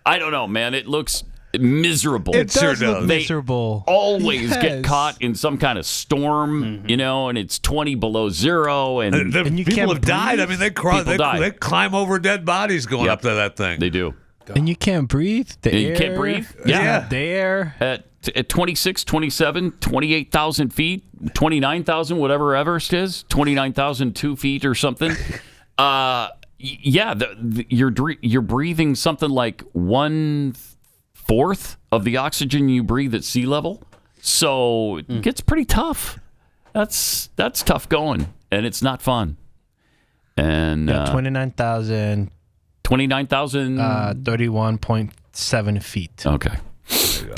I don't know, man. It looks miserable. It does look miserable. Always get caught in some kind of storm, and it's 20 below zero, and you people have died. I mean, they climb over dead bodies going up to that thing. They do. And you can't breathe. You can't breathe? Yeah. The air. At 26, 27, 28,000 feet, 29,000, whatever Everest is, 29,002 feet or something. You're breathing something like 1/4 of the oxygen you breathe at sea level. So it gets pretty tough. That's tough going, and it's not fun. And 29,000. 29,000. 31.7 feet. Okay.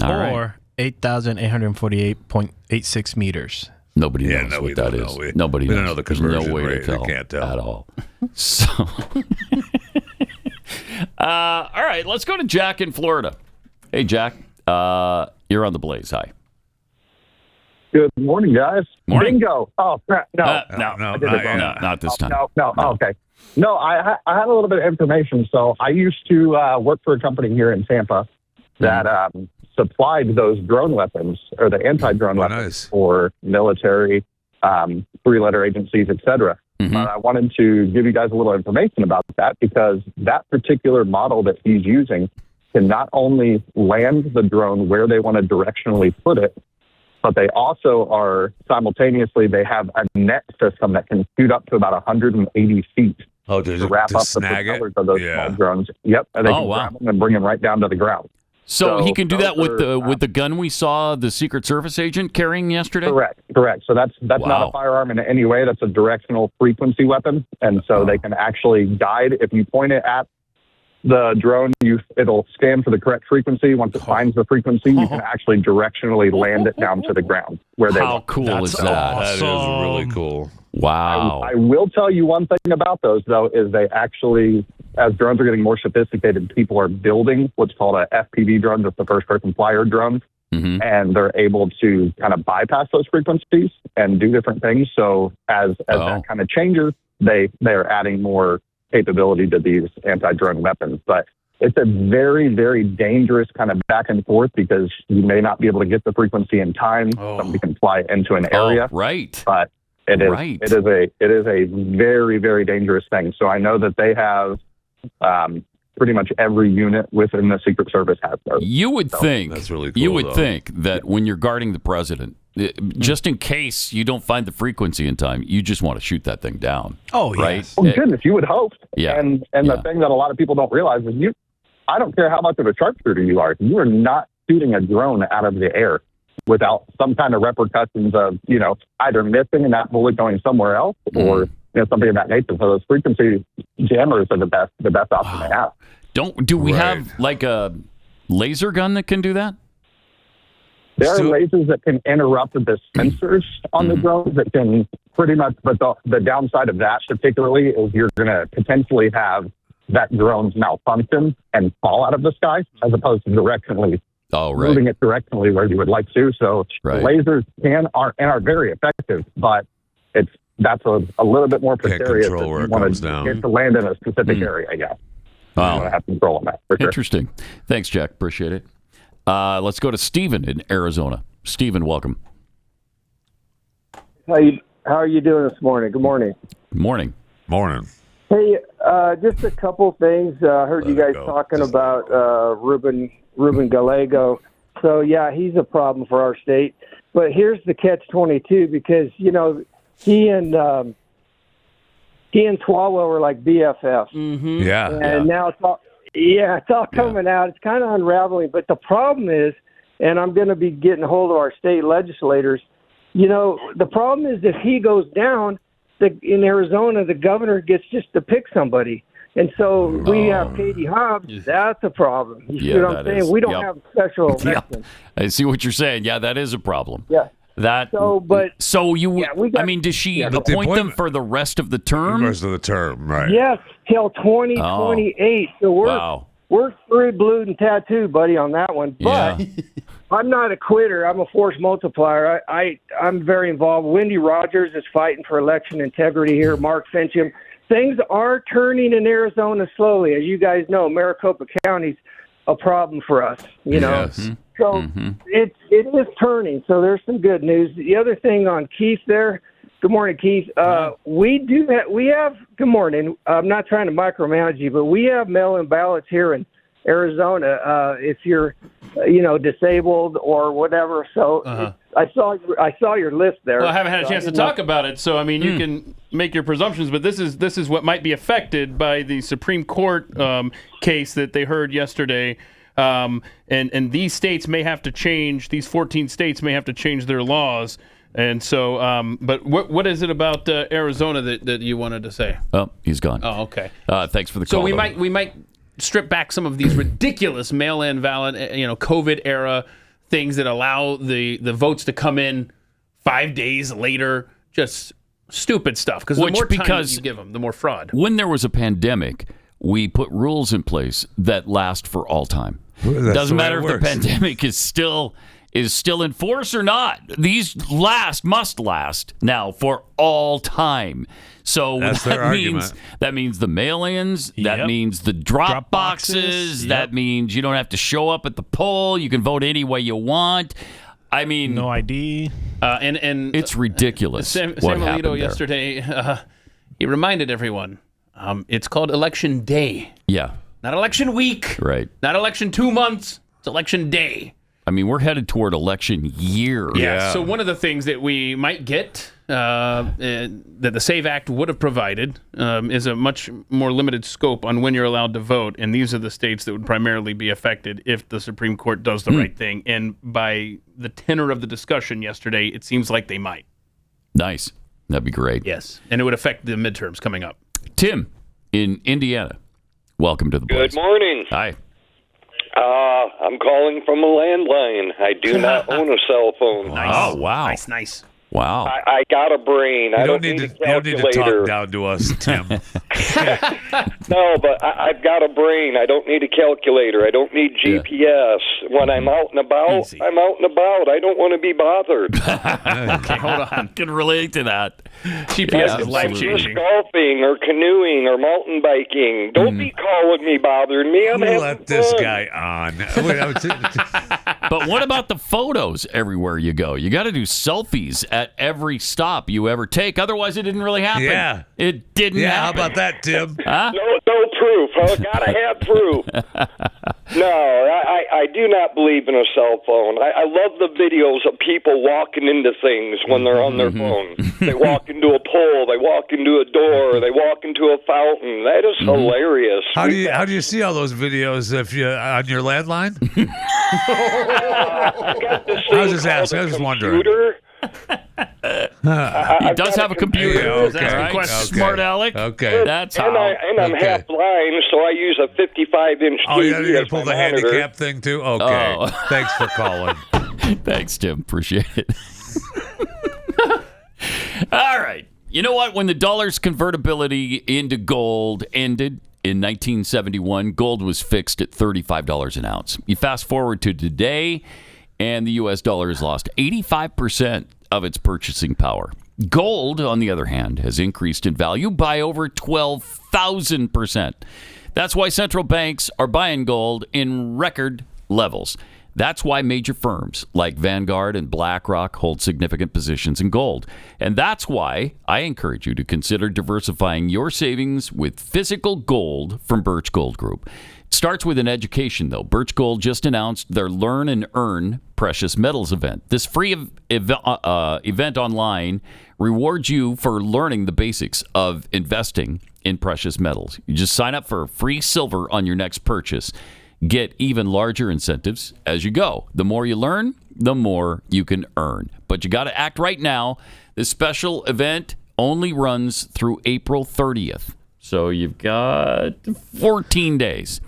Or 8,848.86 meters. Nobody knows what that is. Nobody knows. We don't know the conversion rate. They can't tell at all. So, all right, let's go to Jack in Florida. Hey, Jack, you're on the Blaze. Hi. Good morning, guys. Morning. Bingo. Oh, no, not this time. No. Okay. No, I had a little bit of information. So I used to work for a company here in Tampa that supplied those drone weapons, or the anti-drone weapons for military, three-letter agencies, etc. But I wanted to give you guys a little information about that, because that particular model that he's using can not only land the drone where they want to directionally put it, but they also are simultaneously, they have a net system that can shoot up to about 180 feet to wrap up the propellers of those small drones. Yep, and they can grab them and bring them right down to the ground. So he can do that with the gun we saw the Secret Service agent carrying yesterday? Correct. So that's not a firearm in any way. That's a directional frequency weapon. And so they can actually guide. If you point it at the drone, it'll scan for the correct frequency. Once it finds the frequency, you can actually directionally land it down to the ground where they want. How cool is that? That is really cool. Wow. I will tell you one thing about those, though, is they actually, as drones are getting more sophisticated, people are building what's called a FPV drone, that's the first-person flyer drone, and they're able to kind of bypass those frequencies and do different things. So as that kind of changes, they are adding more capability to these anti-drone weapons. But it's a very, very dangerous kind of back and forth, because you may not be able to get the frequency in time. Somebody can fly into an area. Right. But it is a very, very dangerous thing. So I know that they have pretty much every unit within the Secret Service has those. You would think that's really cool. You would think that when you're guarding the president, just in case you don't find the frequency in time, you just want to shoot that thing down. Oh, right. Yes. Well, goodness, you would hope. Yeah. And the thing that a lot of people don't realize is I don't care how much of a sharpshooter you are are not shooting a drone out of the air without some kind of repercussions of, either missing and that bullet going somewhere else, or something of that nature. So those frequency jammers are the best option they have. Do we have like a laser gun that can do that? There are lasers that can interrupt the sensors on the drones that can pretty much, but the downside of that particularly is you're going to potentially have that drone's malfunction and fall out of the sky, as opposed to directionally moving it directionally where you would like to. So lasers are very effective, but that's a little bit more precarious if you want to get to land in a specific area. Yeah. Wow. You want to have control on that. For sure. Interesting. Thanks, Jack. Appreciate it. Let's go to Stephen in Arizona. Stephen, welcome. How are you doing this morning? Good morning. Morning. Hey, just a couple things. I heard you guys talking about Ruben Gallego. So, yeah, he's a problem for our state. But here's the catch-22, because, he and Swalwell were like BFFs. Mm-hmm. Yeah. And now it's all coming out. It's kind of unraveling. But the problem is, and I'm going to be getting a hold of our state legislators, the problem is if he goes down, in Arizona, the governor gets just to pick somebody. And so we have Katie Hobbs. That's a problem. You see what I'm saying? We don't have special elections. I see what you're saying. Yeah, that is a problem. Yeah. Does she appoint them for the rest of the term? The rest of the term, right. Yes, till 2028. So we're three blued and tattooed, buddy, on that one. But I'm not a quitter. I'm a force multiplier. I'm very involved. Wendy Rogers is fighting for election integrity here. Mark Fincham. Things are turning in Arizona slowly. As you guys know, Maricopa County's a problem for us, you know. Yes. So it is turning. So there's some good news. The other thing on Keith there. Good morning, Keith. We have. Good morning. I'm not trying to micromanage you, but we have mail-in ballots here in Arizona. If you're, disabled or whatever. So I saw your list there. Well, I haven't had a chance to talk about it, so I mean, you can make your presumptions, but this is what might be affected by the Supreme Court case that they heard yesterday. And these states may have to change. These 14 states may have to change their laws. And so, but what is it about Arizona that you wanted to say? Oh, he's gone. Oh, okay. Thanks for the call. So we might strip back some of these ridiculous mail-in ballot, COVID era things that allow the votes to come in 5 days later. Just stupid stuff. Because the more time you give them, the more fraud. When there was a pandemic, we put rules in place that last for all time. Doesn't matter if the pandemic is still in force or not. These must last now for all time. So that means the mail-ins, that means the drop boxes, that means you don't have to show up at the poll. You can vote any way you want. I mean, no ID. And it's ridiculous. Sam Alito yesterday, he reminded everyone, it's called Election Day. Yeah. Not election week. Right. Not election 2 months. It's election day. I mean, we're headed toward election year. Yeah. So one of the things that we might get that the SAVE Act would have provided is a much more limited scope on when you're allowed to vote. And these are the states that would primarily be affected if the Supreme Court does the right thing. And by the tenor of the discussion yesterday, it seems like they might. Nice. That'd be great. Yes. And it would affect the midterms coming up. Tim in Indiana. Welcome to the place. Good morning. Hi. I'm calling from a landline. I do not own a cell phone. Nice. Oh, wow. Nice. Wow. I got a brain. I don't need a calculator. You don't need to talk down to us, Tim. No, but I've got a brain. I don't need a calculator. I don't need GPS. When I'm out and about, I'm out and about. I don't want to be bothered. Okay, hold on. I can relate to that. GPS is life-changing. Golfing or canoeing or mountain biking. Don't be calling me, bothering me. I'm having Let this fun. guy on. But what about the photos everywhere you go? You got to do selfies at every stop you ever take. Otherwise, it didn't really happen. Yeah. It didn't happen. How about that, Tim? Huh? No proof. I gotta have proof. No, I do not believe in a cell phone. I love the videos of people walking into things when they're on their phone. They walk into a pole, they walk into a door, they walk into a fountain. That is hilarious. How do you see all those videos if you on your landline? I was just asking. I was just wondering. He does have a computer. Yeah, okay. Smart Alec. Okay. That's how. And I'm half blind, so I use a 55-inch TV. Oh, you got to pull the monitor. handicap thing too? Okay. Oh. Thanks for calling. Thanks, Tim. Appreciate it. All right. You know what? When the dollar's convertibility into gold ended in 1971, gold was fixed at $35 an ounce. You fast forward to today, and the U.S. dollar has lost 85% of its purchasing power. Gold, on the other hand, has increased in value by over 12,000%. That's why central banks are buying gold in record levels. That's why major firms like Vanguard and BlackRock hold significant positions in gold. And that's why I encourage you to consider diversifying your savings with physical gold from Birch Gold Group. It starts with an education, though. Birch Gold just announced their Learn and Earn Precious Metals event. This free event online rewards you for learning the basics of investing in precious metals. You just sign up for free silver on your next purchase. Get even larger incentives as you go. The more you learn, the more you can earn. But you got to act right now. This special event only runs through April 30th. So you've got 14 days.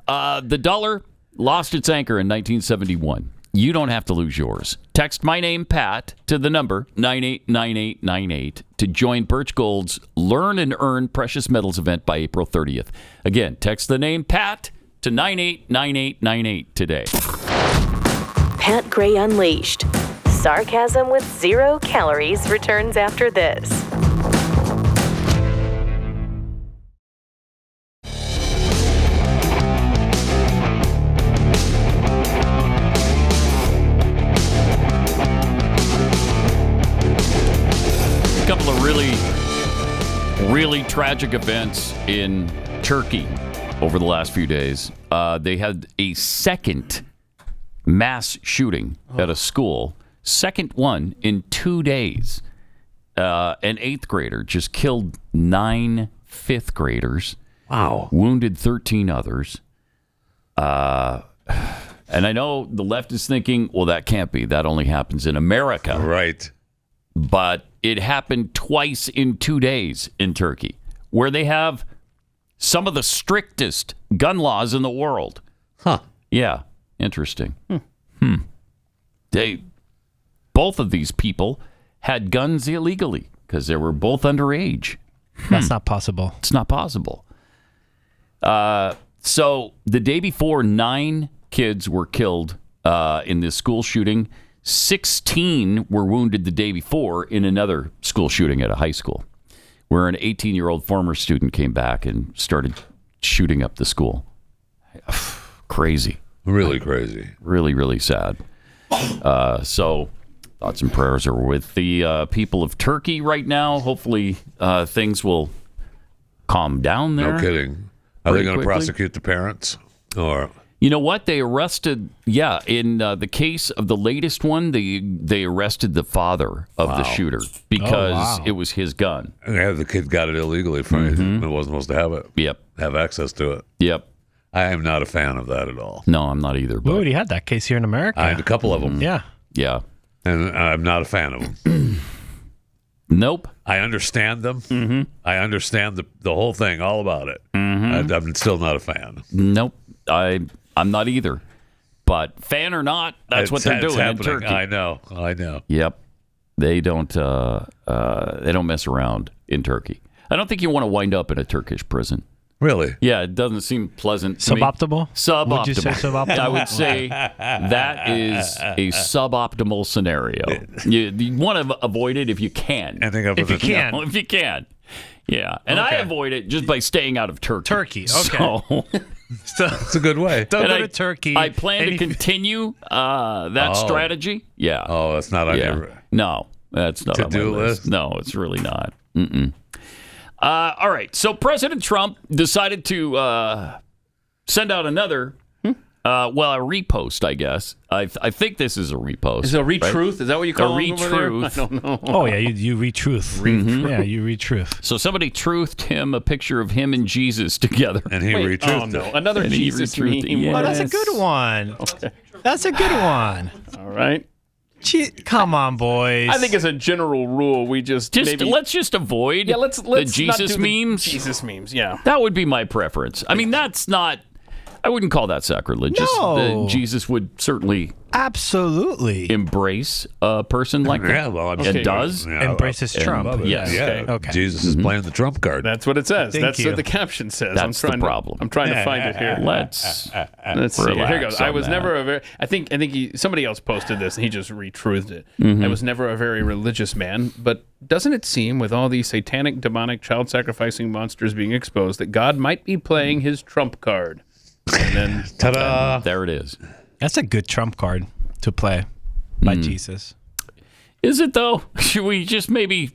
The dollar lost its anchor in 1971. You don't have to lose yours. Text my name, Pat, to the number 989898 to join Birch Gold's Learn and Earn Precious Metals event by April 30th. Again, text the name, Pat, to 989898 today. Pat Gray Unleashed. Sarcasm with 0 calories returns after this. tragic events in Turkey over the last few days. They had a second mass shooting at a school. Second one in 2 days. An 8th grader just killed 9 5th graders. Wow. Wounded 13 others. And I know the left is thinking, well, that can't be. That only happens in America. Right. But it happened twice in 2 days in Turkey, where they have some of the strictest gun laws in the world. Huh. Yeah. Interesting. Both of these people had guns illegally because they were both underage. That's not possible. It's not possible. So the day before, 9 kids were killed in this school shooting. 16 were wounded the day before in another school shooting at a high school, where an 18-year-old former student came back and started shooting up the school. Crazy. Really crazy. Really, really sad. So thoughts and prayers are with the people of Turkey right now. Hopefully things will calm down there. No kidding. Are they going to prosecute the parents? Or you know what? They arrested, in the case of the latest one, they arrested the father of the shooter because it was his gun. Yeah, the kid got it illegally from it. Wasn't supposed to have it. Yep. Have access to it. Yep. I am not a fan of that at all. No, I'm not either. We already had that case here in America. I had a couple of them. Yeah. Yeah. And I'm not a fan of them. Nope. I understand them. I understand the whole thing, all about it. I'm still not a fan. Nope. I'm not either. But fan or not, that's what they're doing in Turkey. I know. Yep. They don't mess around in Turkey. I don't think you want to wind up in a Turkish prison. Really? Yeah, it doesn't seem pleasant to Suboptimal? me. Suboptimal. Would you say suboptimal? I would say that is a suboptimal scenario. You want to avoid it if you can. If you can. If you can. Yeah. And I avoid it just by staying out of Turkey. Turkey, okay. So it's a good way. Don't go to Turkey. I plan to continue that strategy. Yeah. Oh, that's not on your... No, that's not on my list. No, it's really not. All right. So President Trump decided to send out another, a repost, I guess. I think this is a repost. Is it a retruth? Right? Is that what you call it? A retruth. I don't know. Oh, yeah, you retruth. Yeah, you retruth. So somebody truthed him a picture of him and Jesus together. And he retruthed Oh, no. Another and Jesus meme. Yes. Oh, that's a good one. Okay. That's a good one. All right. Come on, boys. I think as a general rule, we let's just avoid the Jesus memes. Jesus memes, yeah. That would be my preference. I mean, that's not. I wouldn't call that sacrilegious. No. Jesus would certainly absolutely embrace a person like that. Yeah, well, and does embraces Trump. Yes. Yeah. Okay. Jesus is playing the Trump card. That's what it says. Thank That's you. what the caption says. That's the problem. I'm trying to find it here. Let's see. Here goes. I was never a very. I think somebody else posted this and he just retruthed it. I was never a very religious man, but doesn't it seem, with all these satanic, demonic, child-sacrificing monsters being exposed, that God might be playing his Trump card? And then, ta-da! There it is. That's a good Trump card to play by Jesus. Is it, though? Should we just maybe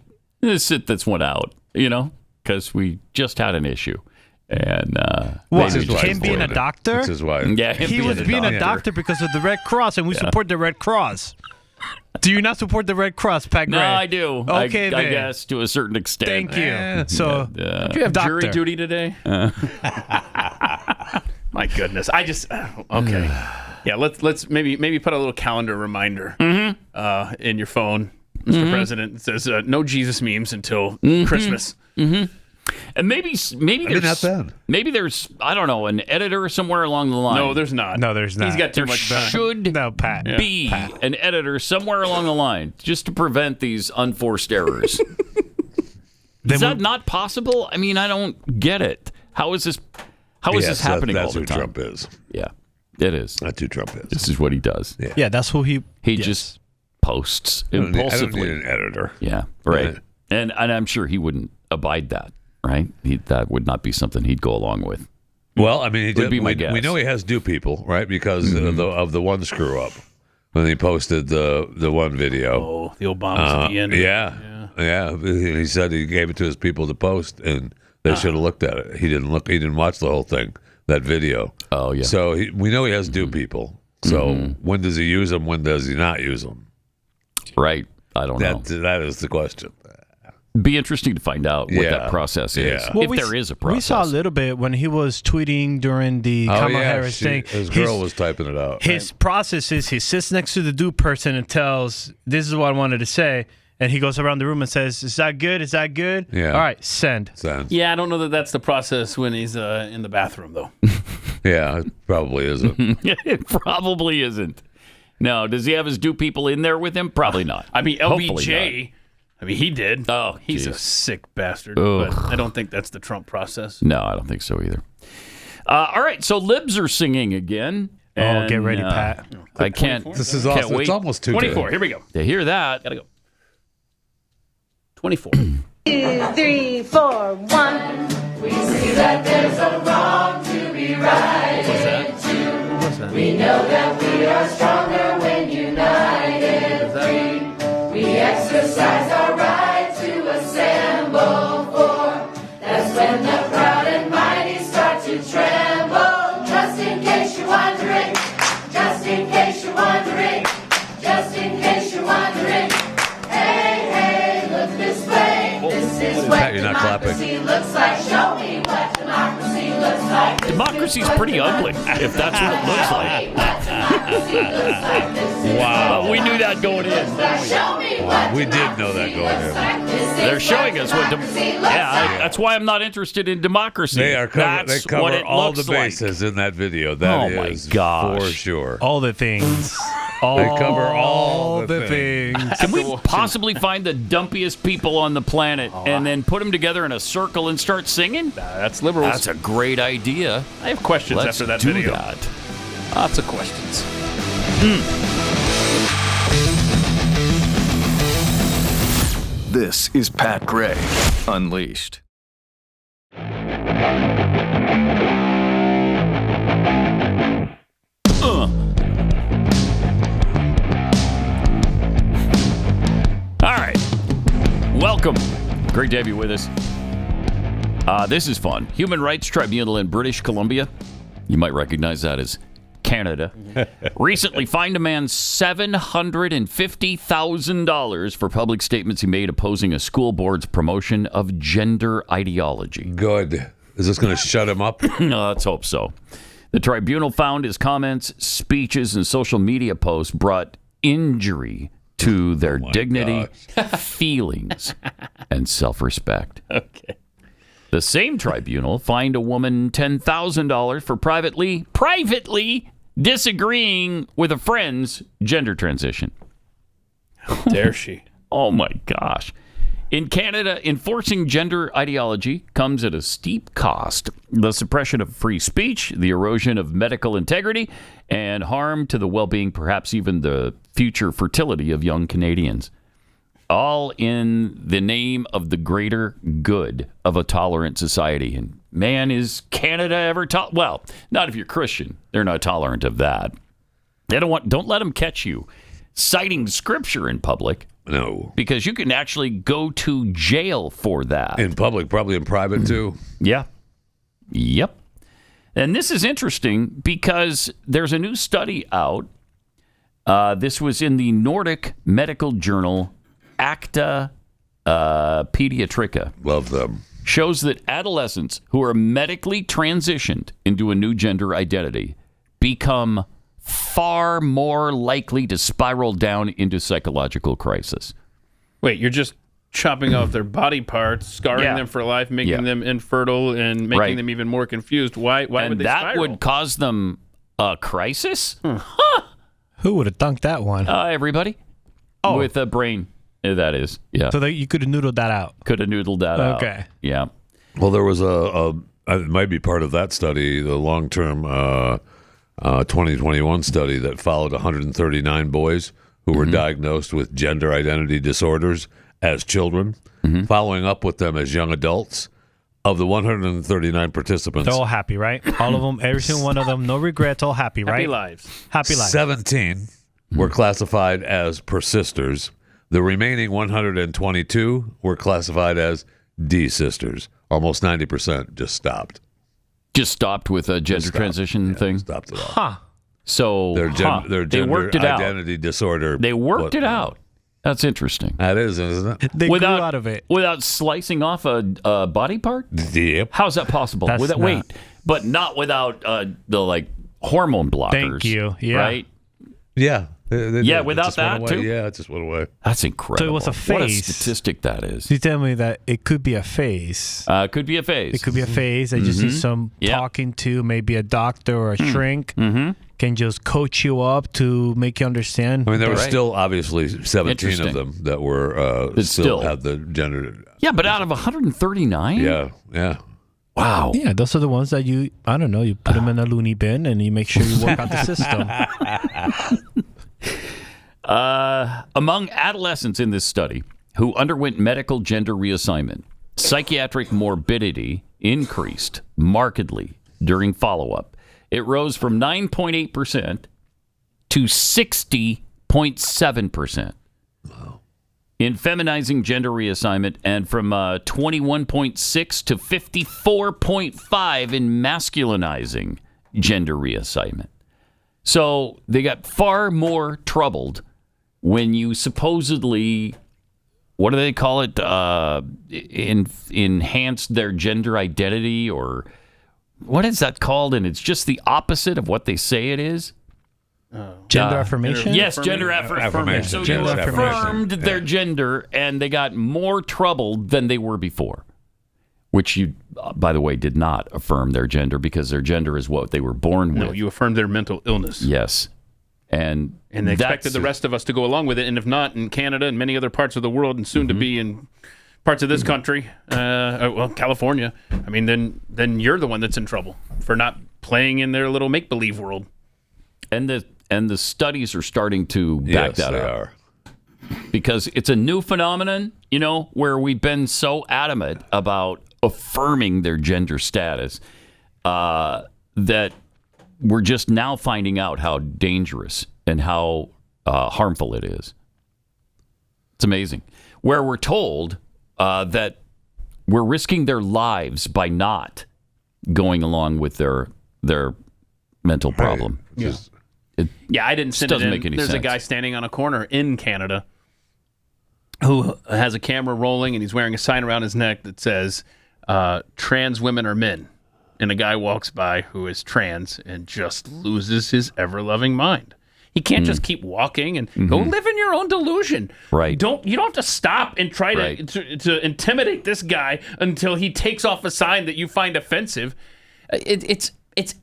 sit this one out, because we just had an issue. And him being a doctor? That's his wife. Yeah, he was being a doctor because of the Red Cross, and we support the Red Cross. Do you not support the Red Cross, Pat Gray? No, I do. Okay, I guess to a certain extent. Thank you. So, do you have jury duty today? My goodness, I just okay. Yeah, let's maybe put a little calendar reminder in your phone, Mr. President. It says no Jesus memes until Christmas. And maybe there's I don't know, an editor somewhere along the line. No, there's not. He's got too much. Should be an editor somewhere along the line just to prevent these unforced errors. Is that not possible? I mean, I don't get it. How is this? How is this happening all the time? That's who Trump is. Yeah, it is. That's who Trump is. This is what he does. Yeah, that's who he just posts impulsively. I don't need an editor. Yeah, right. And I'm sure he wouldn't abide that. Right? That would not be something he'd go along with. Well, I mean, would be my guess. We know he has do people, right? Because of the one screw up when he posted the one video. Oh, the Obamas at the end. Yeah. He said he gave it to his people to post, and They should have looked at it. He didn't look. He didn't watch the whole thing. That video. Oh yeah. So we know he has do people. So when does he use them? When does he not use them? Right. I don't know. That is the question. Be interesting to find out what that process is. Yeah. If there is a process. We saw a little bit when he was tweeting during the Kamala Harris thing. His girl was typing it out. His process is he sits next to the do person and tells, "This is what I wanted to say." And he goes around the room and says, "Is that good? Is that good?" Yeah. All right, send. Yeah, I don't know that that's the process when he's in the bathroom, though. Yeah, it probably isn't. It probably isn't. No, does he have his do people in there with him? Probably not. I mean, Hopefully LBJ, he did. Oh, he's a geez. sick bastard. Ugh. But I don't think that's the Trump process. No, I don't think so either. All right, so libs are singing again. Oh, get ready, Pat. I can't. This is can't awesome. wait. It's almost 24. Here we go. To hear that. Gotta go. 24. 2, 3, 4, 1. We see that there's a wrong to be right into. We know that we are stronger when united. Free. We exercise our right to assemble for. That's when the proud and mighty start to tremble. Just in case you're wondering. Just in case you're wondering. Just in case you're wondering. Hey, look this way. This is what You're not clapping. democracy looks like. Show me what democracy looks like. Democracy's pretty ugly, if that's what it looks like. Wow. But we knew that going in. We did know that going in. They're showing us what. That's why I'm not interested in democracy. They are. They That's cover what it all looks the bases in that video. That Oh, my is gosh. for sure. All the things. They cover all the things. Can we possibly find the dumpiest people on the planet and then put them together in a circle and start singing? That's liberals. That's a great idea. I have questions Let's after that do video. that. Lots of questions. This is Pat Gray Unleashed. All right. Welcome. Great to have you with us. This is fun. Human Rights Tribunal in British Columbia. You might recognize that as Canada. Recently fined a man $750,000 for public statements he made opposing a school board's promotion of gender ideology. Good. Is this going to shut him up? Let's hope so. The tribunal found his comments, speeches, and social media posts brought injury to their dignity, feelings, and self-respect. Okay. The same tribunal fined a woman $10,000 for privately disagreeing with a friend's gender transition. How dare she? Oh my gosh. In Canada, enforcing gender ideology comes at a steep cost. The suppression of free speech, the erosion of medical integrity, and harm to the well-being, perhaps even the future fertility of young Canadians. All in the name of the greater good of a tolerant society. And man, is Canada ever tolerant? Well, not if you're Christian. They're not tolerant of that. They don't let them catch you citing scripture in public. No. Because you can actually go to jail for that. In public, probably in private too. Yeah. Yep. And this is interesting because there's a new study out. This was in the Nordic medical journal Acta Pediatrica. Love them. Shows that adolescents who are medically transitioned into a new gender identity become far more likely to spiral down into psychological crisis. Wait, you're just chopping off their body parts, scarring them for life, making them infertile, and making them even more confused. Why would they that spiral? would cause them a crisis? Who would have thunk that one? Everybody. With a brain, that is. Yeah. So that you could have noodled that out. Could have noodled that out. Okay. Yeah. Well, there was it might be part of that study, the long-term 2021 study that followed 139 boys who were diagnosed with gender identity disorders as children, following up with them as young adults. Of the 139 participants, They're all happy, right? All of them, every single one of them, no regrets, all happy, right? Happy lives. Happy lives. 17 were classified as persisters. The remaining 122 were classified as desisters, Almost 90% just stopped. Just stopped with a gender transition thing? Stopped it all. Huh. So their they gender worked it identity disorder. They worked it out. That's interesting. That is, isn't it? They grew out of it. Without slicing off a body part? Yep. How's that possible? But not without the hormone blockers. Thank you. Yeah. Right? Yeah. Without that too? Yeah, it just went away. That's incredible. So it was a phase. What a statistic that is. You tell me that it could be a phase. Could be a phase. It could be a phase. I just need some talking to, maybe a doctor or a shrink can just coach you up to make you understand. I mean, there were still obviously 17 of them that were still had the gender. Yeah, but out of 139? Yeah. Wow. Yeah, those are the ones that you put them in a loony bin and you make sure you work out the system. Among adolescents in this study who underwent medical gender reassignment, psychiatric morbidity increased markedly during follow-up. It rose from 9.8% to 60.7%. Wow. In feminizing gender reassignment, and from 21.6 to 54.5 in masculinizing gender reassignment. So they got far more troubled when you supposedly, what do they call it, enhanced their gender identity, or what is that called? And it's just the opposite of what they say it is. Gender affirmation? Yes, gender affirmation. So you affirmed their gender, and they got more troubled than they were before. Which you, by the way, did not affirm their gender, because their gender is what they were born with. No, you affirmed their mental illness. Yes. And they expected the rest of us to go along with it. And if not, in Canada and many other parts of the world, and soon to be in parts of this country, California, I mean, then you're the one that's in trouble for not playing in their little make-believe world. And the studies are starting to back that up. They are. Because it's a new phenomenon, where we've been so adamant about affirming their gender status that we're just now finding out how dangerous and how harmful it is. It's amazing. Where we're told that we're risking their lives by not going along with their mental problem. I didn't send it in. Doesn't make any There's sense. a guy standing on a corner in Canada who has a camera rolling, and he's wearing a sign around his neck that says, trans women are men. And a guy walks by who is trans and just loses his ever-loving mind. He can't just keep walking and go live in your own delusion. Right. You don't have to stop and try to intimidate this guy until he takes off a sign that you find offensive. It's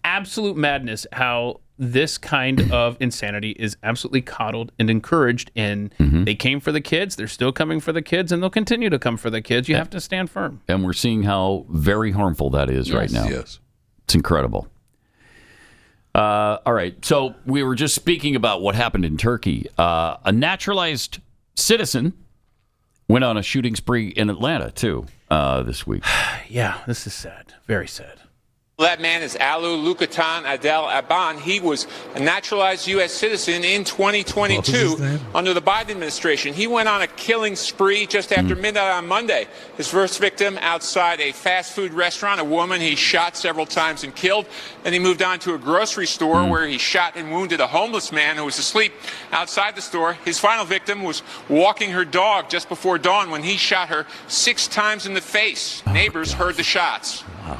absolute madness how this kind of insanity is absolutely coddled and encouraged, and they came for the kids, they're still coming for the kids, and they'll continue to come for the kids. You have to stand firm. And we're seeing how very harmful that is right now. Yes. It's incredible. All right, so we were just speaking about what happened in Turkey. A naturalized citizen went on a shooting spree in Atlanta, too, this week. Yeah, this is sad. Very sad. That man is Alu Lukatan Adel Aban. He was a naturalized U.S. citizen in 2022 under the Biden administration. He went on a killing spree just after midnight on Monday. His first victim outside a fast food restaurant, a woman he shot several times and killed. Then he moved on to a grocery store where he shot and wounded a homeless man who was asleep outside the store. His final victim was walking her dog just before dawn when he shot her 6 times in the face. Neighbors heard the shots. Wow.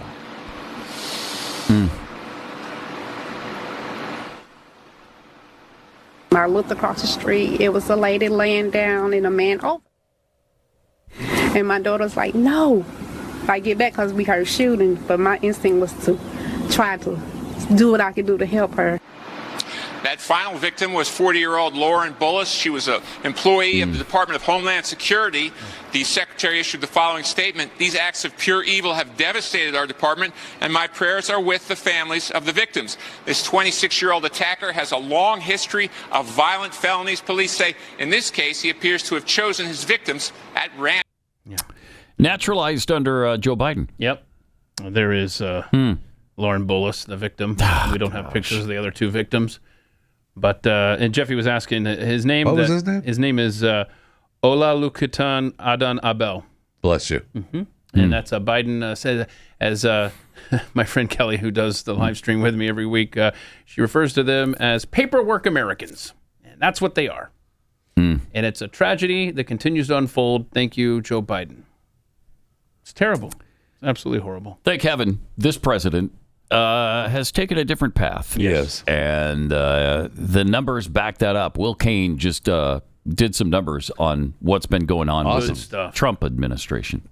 I looked across the street. It was a lady laying down and a man over. And my daughter's like, no. I get back because we heard shooting, but my instinct was to try to do what I could do to help her. That final victim was 40-year-old Lauren Bullis. She was an employee of the Department of Homeland Security. The secretary issued the following statement: "These acts of pure evil have devastated our department, and my prayers are with the families of the victims." This 26-year-old attacker has a long history of violent felonies. Police say in this case he appears to have chosen his victims at random. Yeah. Naturalized under Joe Biden. Yep. There is Lauren Bullis, the victim. We don't have pictures of the other 2 victims. But and Jeffy was asking his name. What was his name? His name is Ola Lukatan Adan Abel. Bless you. And that's Biden said, as my friend Kelly, who does the live stream with me every week, she refers to them as paperwork Americans. And that's what they are. And it's a tragedy that continues to unfold. Thank you, Joe Biden. It's terrible. It's absolutely horrible. Thank heaven this president has taken a different path. Yes. And the numbers back that up. Will Cain just did some numbers on what's been going on with the Trump administration.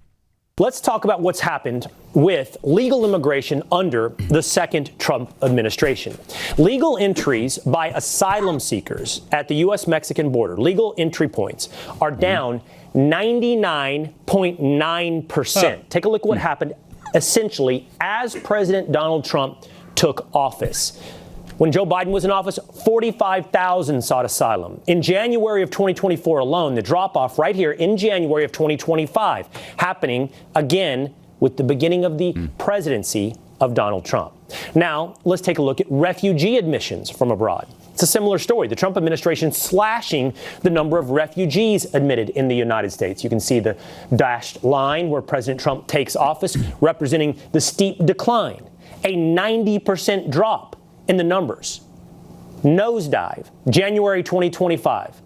Let's talk about what's happened with legal immigration under the second Trump administration. Legal entries by asylum seekers at the U.S.-Mexican border, legal entry points, are down 99.9%. Take a look at what happened essentially as President Donald Trump took office. When Joe Biden was in office, 45,000 sought asylum. In January of 2024 alone, the drop-off right here in January of 2025, happening again with the beginning of the presidency of Donald Trump. Now, let's take a look at refugee admissions from abroad. It's a similar story. The Trump administration slashing the number of refugees admitted in the United States. You can see the dashed line where President Trump takes office, representing the steep decline, a 90% drop in the numbers. Nosedive, January 2025.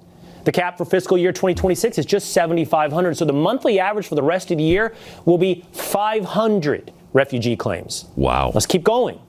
The cap for fiscal year 2026 is just 7,500. So the monthly average for the rest of the year will be 500 refugee claims. Wow. Let's keep going.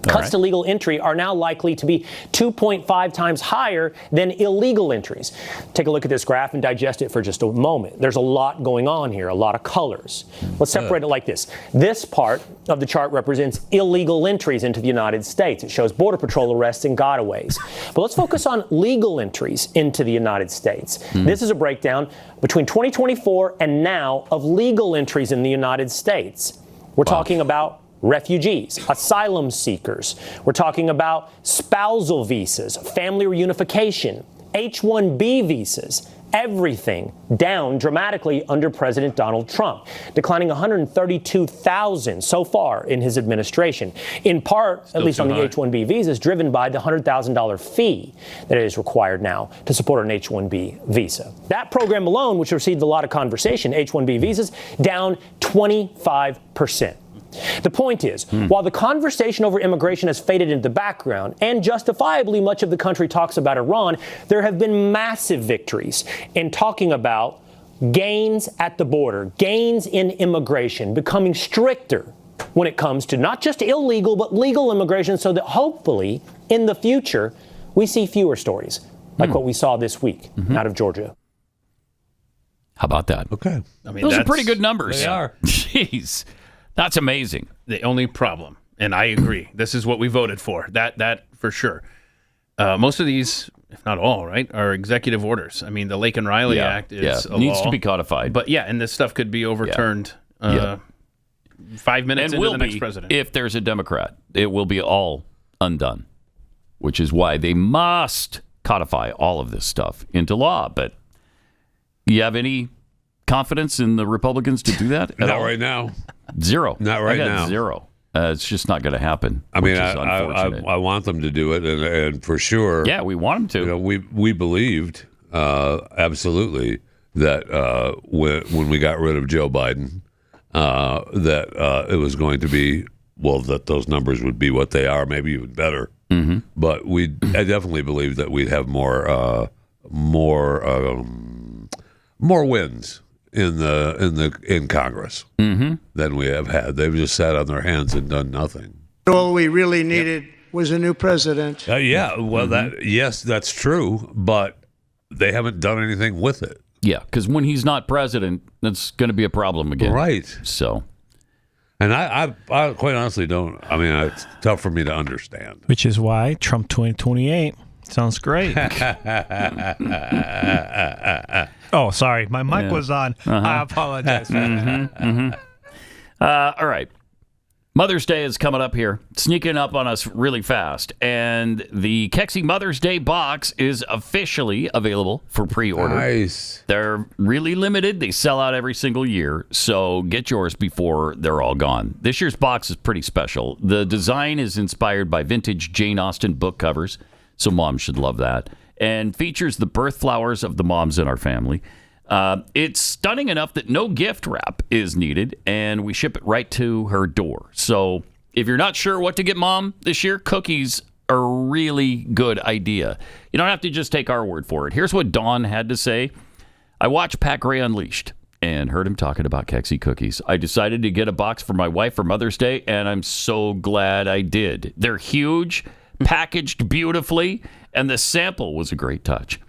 Cuts to legal entry are now likely to be 2.5 times higher than illegal entries. Take a look at this graph and digest it for just a moment. There's a lot going on here, a lot of colors. Let's separate it like this. This part of the chart represents illegal entries into the United States. It shows Border Patrol arrests and gotaways. But let's focus on legal entries into the United States. This is a breakdown between 2024 and now of legal entries in the United States. We're talking about refugees, asylum seekers. We're talking about spousal visas, family reunification, H-1B visas, everything down dramatically under President Donald Trump, declining 132,000 so far in his administration, in part, at least on the H-1B visas, driven by the $100,000 fee that is required now to support an H-1B visa. That program alone, which received a lot of conversation, H-1B visas, down 25%. The point is, while the conversation over immigration has faded into the background, and justifiably much of the country talks about Iran, there have been massive victories in talking about gains at the border, gains in immigration, becoming stricter when it comes to not just illegal, but legal immigration, so that hopefully in the future we see fewer stories like what we saw this week out of Georgia. How about that? Okay. I mean, those are pretty good numbers. They are. Jeez. That's amazing. The only problem, and I agree, this is what we voted for, that for sure. Most of these, if not all, right, are executive orders. I mean, the Lake and Riley Act is a needs law, to be codified. But and this stuff could be overturned 5 minutes into the next president. If there's a Democrat, it will be all undone, which is why they must codify all of this stuff into law. But you have any confidence in the Republicans to do that? Not right now. Zero. Not right now. Zero. It's just not going to happen. I mean, I want them to do it, and for sure. Yeah, we want them to. You know, we believed absolutely that when we got rid of Joe Biden, that it was going to be that those numbers would be what they are, maybe even better. But I definitely believed that we'd have more wins in Congress than we have had. They've just sat on their hands and done nothing. All we really needed was a new president. That's true, but they haven't done anything with it. Yeah, because when he's not president, that's going to be a problem again. Right. So, and I quite honestly don't. I mean, it's tough for me to understand. Which is why Trump 2028 sounds great. Oh, sorry. My mic was on. I apologize. All right. Mother's Day is coming up here, sneaking up on us really fast. And the Kexi Mother's Day box is officially available for pre-order. Nice. They're really limited. They sell out every single year. So get yours before they're all gone. This year's box is pretty special. The design is inspired by vintage Jane Austen book covers. So moms should love that. And features the birth flowers of the moms in our family. It's stunning enough that no gift wrap is needed, and we ship it right to her door. So if you're not sure what to get Mom this year, cookies are a really good idea. You don't have to just take our word for it. Here's what Dawn had to say. I watched Pat Gray Unleashed and heard him talking about Kexi cookies. I decided to get a box for my wife for Mother's Day, and I'm so glad I did. They're huge, packaged beautifully, and the sample was a great touch.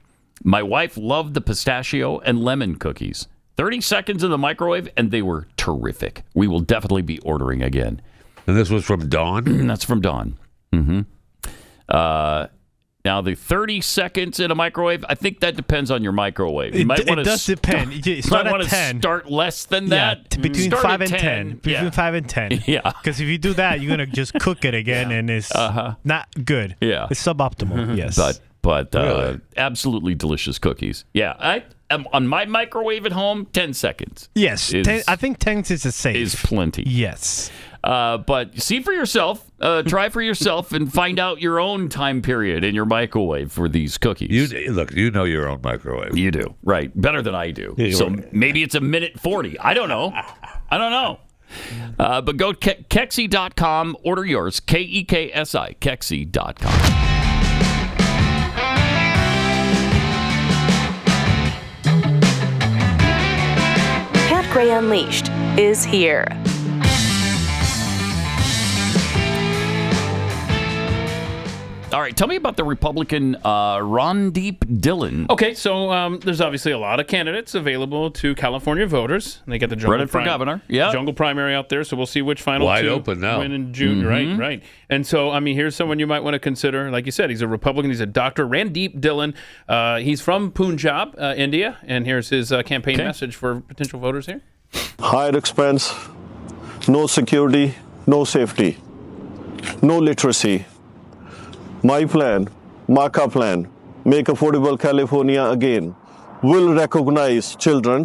My wife loved the pistachio and lemon cookies. 30 seconds in the microwave, and they were terrific. We will definitely be ordering again. And this was from Dawn? That's from Dawn. Mm-hmm. Now, the 30 seconds in a microwave, I think that depends on your microwave. You might want it does depend. You might want to start less than that. Yeah, between Start 5 at and 10. Between 5 and 10. Yeah. Because if you do that, you're going to just cook it again, and it's not good. Yeah. It's suboptimal, yes. But Really? absolutely delicious cookies. Yeah, I on my microwave at home, 10 seconds. Yes, I think 10 is a safe. Is plenty. Yes. But see for yourself, try for yourself, and find out your own time period in your microwave for these cookies. You know your own microwave. You do, right? Better than I do. So maybe it's a minute 40. I don't know. But go to Kexi.com, order yours, Keksi, Kexi.com. Pat Gray Unleashed is here. All right, tell me about the Republican Randeep Dhillon. Okay, so there's obviously a lot of candidates available to California voters. They got the jungle Running for governor. Yeah, jungle primary out there. So we'll see which final wide two open now. win in June. Right. And so I mean, here's someone you might want to consider. Like you said, he's a Republican. He's a doctor. Randeep Dhillon. He's from Punjab, India, and here's his campaign message for potential voters here. Higher expense, no security, no safety, no literacy. My plan, MACA plan, Make Affordable California Again, will recognize children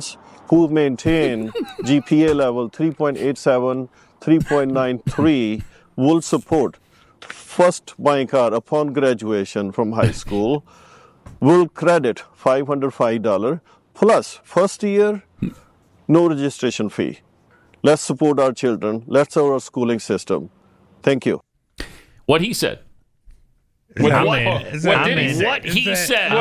who maintain GPA level 3.87, 3.93, will support first buying car upon graduation from high school, will credit $505, plus first year, no registration fee. Let's support our children. Let's our schooling system. Thank you. What he said. What he said.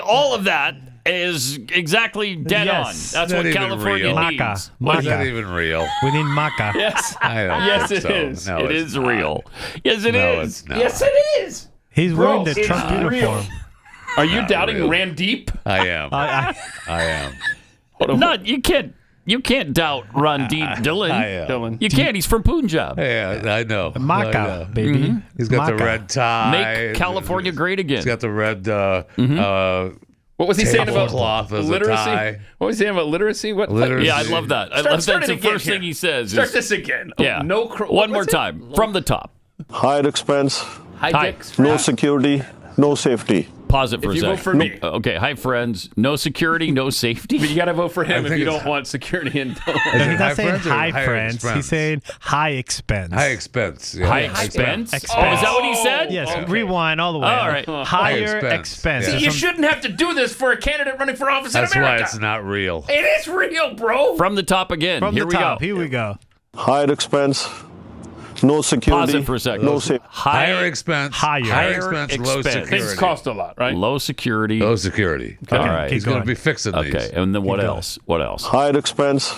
All of that is exactly dead on. That's what California needs. Is that even real? We need maca. Yes. I don't yes, think it so. is. No, it it's is not. real. Yes, it No, is. it's not. Yes, it is. He's wearing the Trump it's uniform. real. Are you Not doubting real. Randeep? I am. I am. Not you can't. You can't doubt Randeep Dhillon. I am. Dylan. You can't. He's from Punjab. Yeah, I know. Maca, I know. baby. He's got the Maca. red tie. Make California great again. He's got the red What was he saying about tablecloth as a literacy? tie. What was he saying about literacy? What? Literacy. Yeah, I love that. I Start- love start that's it the again first here. thing he says. Start is- this again. Yeah. No. One more time from the top. Higher expense, Hijinks. no security, no safety. Pause it for If a you second. vote for me. Okay, hi friends. No security, no safety. But you got to vote for him I if think you it's- don't want security and. No, he's not saying friends or high higher friends. expense? He's saying high expense. High expense. Yeah. High expense? Expense. Oh, is that what he said? Yes, Okay. rewind all the way. All right. Higher High expense. expense. Yeah. You shouldn't have to do this for a candidate running for office That's in why America. it's not real. It is real, bro. From the top again. From Here the we top. go. Here we go. Higher expense, no security, Pause it for a second. no safety. Higher expense. Higher expense. Low expense. security. Things cost a lot, right? Low security. Low security. All right. He's going to be fixing these. Okay, and then what Keep going. else? What else? Higher expense,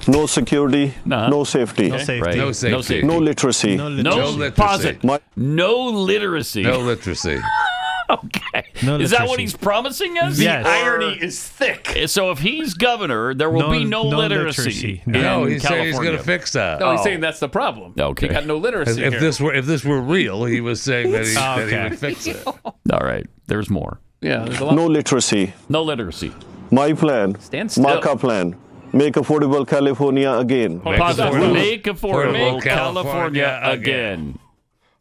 no security, no safety, No safety. Right. No safety. no literacy. No No, literacy. pause it. My- No literacy. No literacy. Okay. No Is that what literacy. he's promising us? Yes. The irony is thick. So if he's governor, there will be no literacy. No. No, in he's saying he's going California. to fix that. No, he's Oh. saying that's the problem. Okay. You got no literacy here. If this were real, he was saying that he, that he Okay. would fix it. All right. There's more. Yeah, there's a lot. No literacy. No literacy. My plan, Stand still. MACA plan, Make Affordable California Again. Pause it. affordable- Make affordable Make California California again.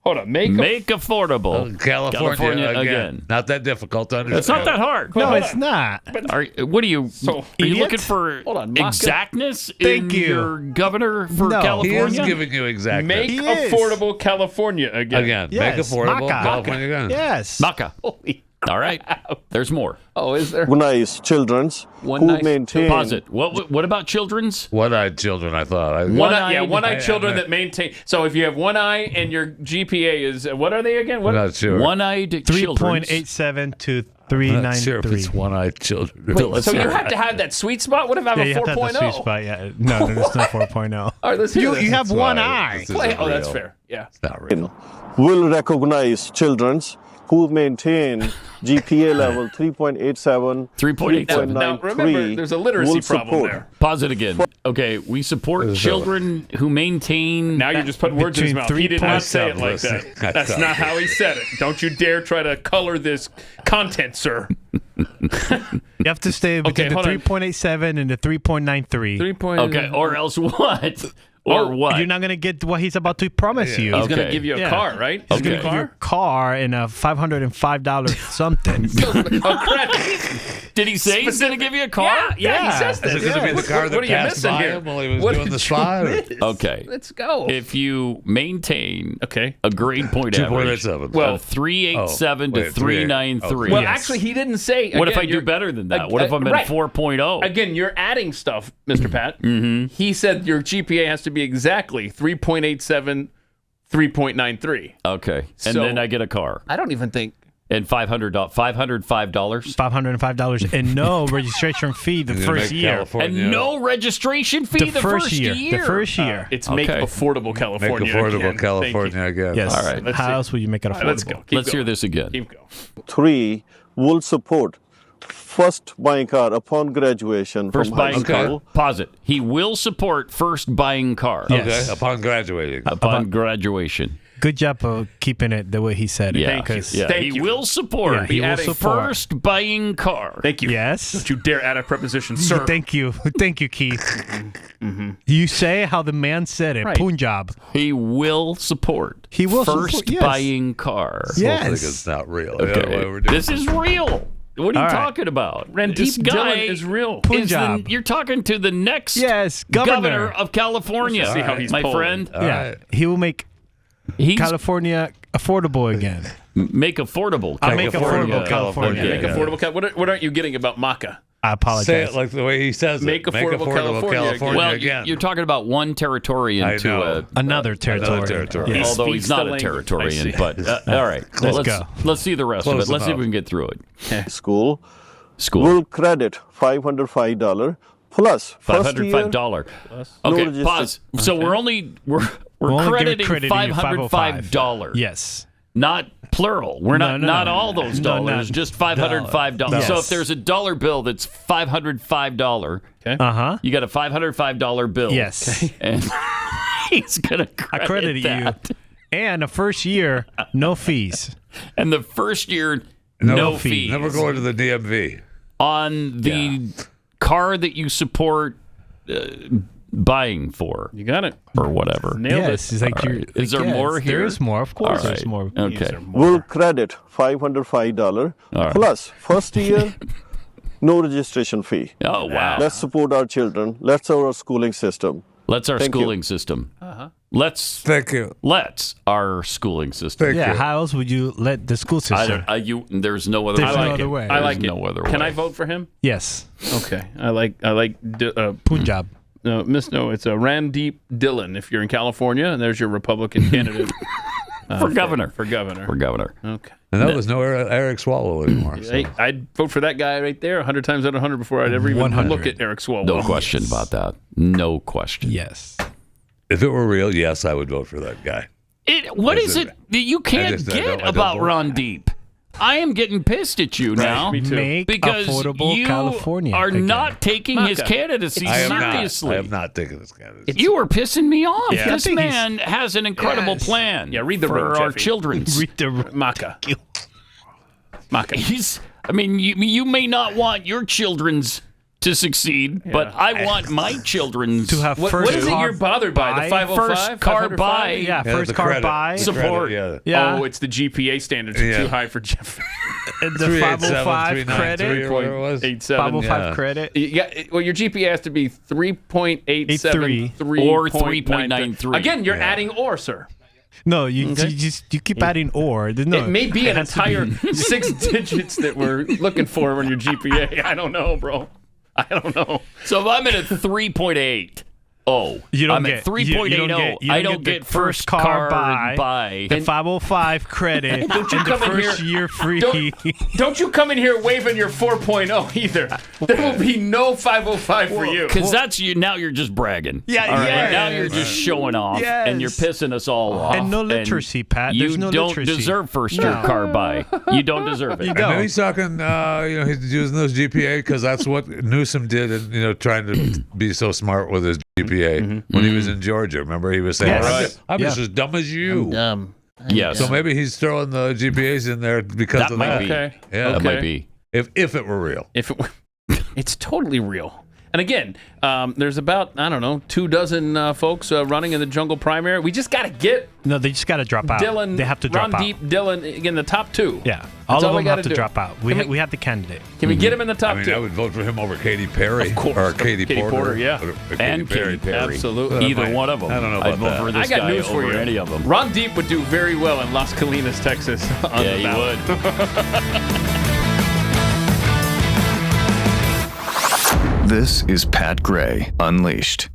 Hold on. Make affordable California again. Not that difficult to understand. It's not that hard. No, it's not. What are you? Are you idiot? looking for Hold on, Maka. exactness Thank in you. your governor for No. He California? is giving you exactly. Make He is. affordable California again. Again. Yes, Make affordable Maca. California again. Yes. Maka. Holy All right. There's more. Oh, is there? Recognize children's who maintain. Pause it. What about children's? One-eyed children, I thought. One-eyed children that maintain. So if you have one eye and your GPA is, what are they again? What? I'm not sure. One-eyed children. 3.87 to I'm not 393. sure if it's one-eyed children. Wait, so you have to have that sweet spot? What if I have a you have to have the 4.0? sweet spot, yeah. No, there's no 4.0. All right, let's hear this. You have That's one why eye. this isn't Oh, that's real. fair. Yeah. It's not real. Will recognize children's who maintain GPA level 3.87, 3.87. Now, remember, there's a literacy will problem support. there. Pause it again. Okay, we support children who maintain. Now you're just putting words in his Between mouth. He did not say it 3.7. like that. Listen, That's not how he said it. Don't you dare try to color this content, sir. You have to stay between the hold on. 3.87 and the 3.93. Okay, or else what? Or what? You're not going to get what he's about to promise you. He's going to give you a car, right? He's Okay. going to give you a car and a $505 something. A credit. Did he say he's going to give you a car? Yeah, he says that. Is it going to be the car that What are you passed missing by here? him while he was What doing did the you spot? miss? Okay. Let's go. If you maintain Okay. a grade point average 2.87. well, 387 to wait, 393. Well, actually, he didn't say. What if again, I do you're- better than that? What if I'm at right. 4.0? Again, you're adding stuff, Mr. Pat. Mm-hmm. He said your GPA has to be exactly 3.87, 3.93. Okay. And So- then I get a car. I don't even think. And $505. $505 and no registration fee the You're gonna first make year. California- And no registration fee the first year. The first year. It's make affordable Make California. affordable again. California again. Yes. All right. Let's How see. else would you make it affordable? All right, let's go. Keep Let's going. hear this again. Keep going. 3 will support first buying car upon graduation First from high buying school. car. Pause it. He will support first buying car. Yes. Okay, upon graduating. Upon graduation. Good job of keeping it the way he said it. Yeah. Thank you. Yeah. Thank he you. will support. Yeah, he will adding support. first buying car. Thank you. Yes. Don't you dare add a preposition, sir. Thank you. Thank you, Keith. You say how the man said it. Right. Punjab. He will support. He will first support, yes. buying car. I think Yes. it's not real. Okay. This is real. What are you All right. talking about? Randeep This guy Dhillon is real. Punjab. you're talking to the next Yes, governor governor. of California. Let's see how he's my polling. friend. Yeah. He will make He's California affordable again. make affordable. I'll make California. affordable California. Make affordable. What aren't you getting about Maca? I apologize. Say it like the way he says Make it. affordable California again. Well, again. you're talking about one Territarian I to know. Another territory. Another territory. Yes. although he's speaks not the a language. Territarian. I see. But all right, Let's let's go. Let's see the rest of Close it. Let's see if enough. we can get through it. School School. will credit $505 plus first year. $505. Okay, No pause. So we're only crediting crediting you $505. Yes. Not plural. We're No, not no. all those No, dollars, not just $505. Yes. So if there's a dollar bill that's $505, Uh-huh. you got a $505 bill. Yes. And he's going to I credited that. you. And the first year, no fees. And the first year, no fees. Never going to the DMV. On the car that you support buying for. You got it. Or whatever. Nailed Yes. it. It's like All you're, right. Is there yes, more here? There is more. Of course, All there's right. more. Okay. Will credit $505 All right. plus first year, no registration fee. Oh, wow. Let's support our children. Let's our schooling system. Let's our Thank you. schooling system. Thank you. Let's our schooling system. Thank Yeah. you. How else would you let the school system? There's no other There's way. no other way. I like There's it. no other Can way. I vote for him? Yes. Okay. I like Punjab. No, it's a Randeep Dhillon if you're in California, and there's your Republican candidate For governor. For governor. For governor. Okay. And that was no Eric Swalwell anymore. So. I'd vote for that guy right there 100 times out of 100 before I'd ever even 100. look at Eric Swalwell. No question about that. No question. Yes. If it were real, yes, I would vote for that guy. What is it that you can't I get don't about vote. Randeep? I am getting pissed at you now me too. Make because affordable you California are again. not taking his Maca. candidacy I seriously. am not taking this candidacy. You are pissing me off. Yeah. This man has an incredible plan. Yeah, read the for room, our Jeffy. children's. Read the Maca. Maca. You may not want your children's to succeed, but I want my children's to have What first is it car you're bothered by? The 505? First car 505? buy. Yeah, first the car credit. buy. The Support. credit, Yeah. Oh, it's the GPA standards are too high for Jeff. And the 505 credit. or whatever it was. 87. 505 Yeah. credit. Well, your GPA has to be 3.87 or 3.93. Again, you're adding or, sir. No, you keep adding or. It may be an entire 6 digits that we're looking for on your GPA. I don't know, bro. I don't know. So if I'm at a 3.8. You don't I'm get at 3.80. I don't get first car buy. The 505 credit, Don't you and the come in first here- year free. Don't you come in here waving your 4.0 either. There will be no 505 for you. Because that's you. Now you're just bragging. Yeah, all right? yes. Now you're just showing off, and you're pissing us all off. And no literacy, Pat. You There's no don't literacy. deserve first year car buy. You don't deserve it. You And don't. then he's talking, he's using those GPA because that's what Newsom did, and trying to be so smart with his GPA when he was in Georgia. Remember, he was saying, Yes. "I'm just as dumb as you." Yes. So maybe he's throwing the GPAs in there because of might that. be. Okay. Yeah, That might be. If it were real. It's totally real. And again, there's about, 24 folks running in the jungle primary. We just got to get No, they just got to drop out. Dhillon, They have to drop Randeep, out. Dhillon, again, the top 2. Yeah, That's all of we them gotta have to do. drop out. We have the candidate. Can we get him in the top I mean, 2? I would vote for him over Katy Perry. Of course. Or Katy Katy Porter, yeah. And Katy Perry. Absolutely. Either one of them. I don't know I'd about vote that. for this I got guy news for over you. any of them. Randeep would do very well in Las Colinas, Texas. On Yeah, the he ballot. would. This is Pat Gray Unleashed.